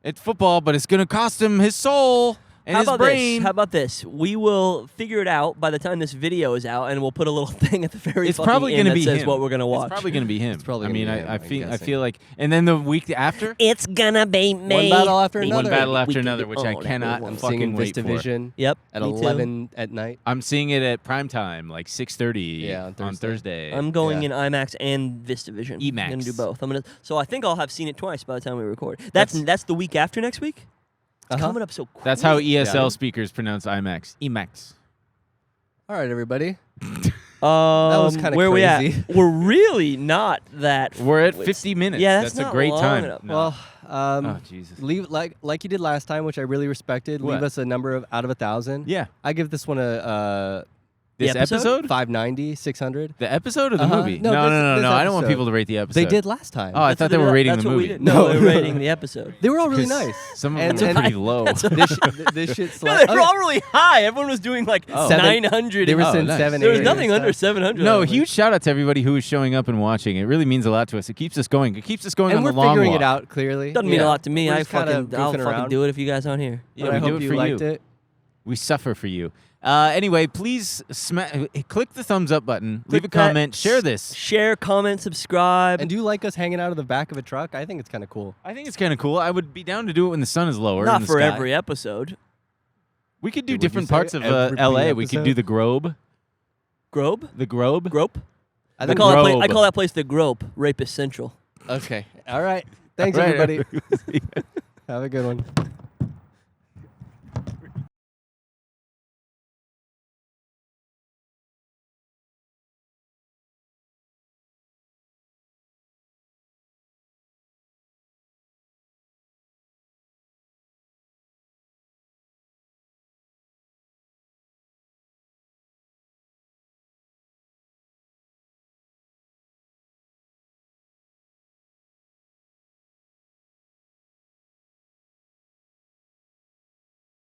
at football, but it's gonna cost him his soul and How his about brain. this? How about this? We will figure it out by the time this video is out, and we'll put a little thing at the very It's fucking probably end gonna that be says him. what we're gonna watch. It's probably gonna be him. It's probably I gonna mean, be him, I I'm feel guessing. like, and then the week after, It's gonna be me. One battle after one another. battle We after can another, do which I all cannot that. I'm fucking seeing wait for. Vistavision. Yep. At me too. 11 at night. I'm seeing it at prime time, like 6:30 Yeah, on on Thursday. I'm going Yeah. in IMAX and Vistavision. IMAX. I'm gonna do both. So I think I'll have seen it twice by the time we record. That's the week after next week. It's coming up so quick. That's how ESL Yeah. speakers pronounce IMAX. IMAX. All right, everybody. was kinda where we at? crazy. We're really not that. We're at it's- 50 minutes. Yeah, that's a not great long time. enough. No. Well, oh Jesus. leave like you did last time, which I really respected. What? Leave us a number of out of 1,000. Yeah. I give this one a This episode? episode? 590, 600. The episode or the Uh-huh. movie? No, No, this I don't want episode. people to rate the episode. They did last time. Oh, I thought they were rating that's the what we movie. did. No, they were No. rating the episode. They were all really 'Cause nice. Some of And- them are and- pretty low. this shit's No, like they were all really high. Everyone was doing like Oh. 900. They were Oh, saying nice. 7. There was 8 nothing and under stuff. 700. No, I don't huge shout out to everybody who is showing up and watching. It really means a lot to us. It keeps us going. It keeps us going And on we're the long figuring walk. it out clearly. Doesn't mean a lot to me. We're I just kinda I'll goofing fucking around. do it if you guys aren't here. Yeah, But we I do hope it you for liked you. it. We suffer for you. Anyway, please click the thumbs up button. Leave a Click that. comment. Share this. Share, comment, subscribe. And do you like us hanging out of the back of a truck? I think it's kind of cool. I think it's kind of cool. I would be down to do it when the sun is lower. in Not the for sky. every episode. We could do Would you different say parts of every LA. We could episode? do the Grobe. Grobe? The Grobe. Grope? I I think call, that Grobe. I call that place the Grope, Rapist Central. Okay. All right. Thanks, Right. everybody. Have a good one.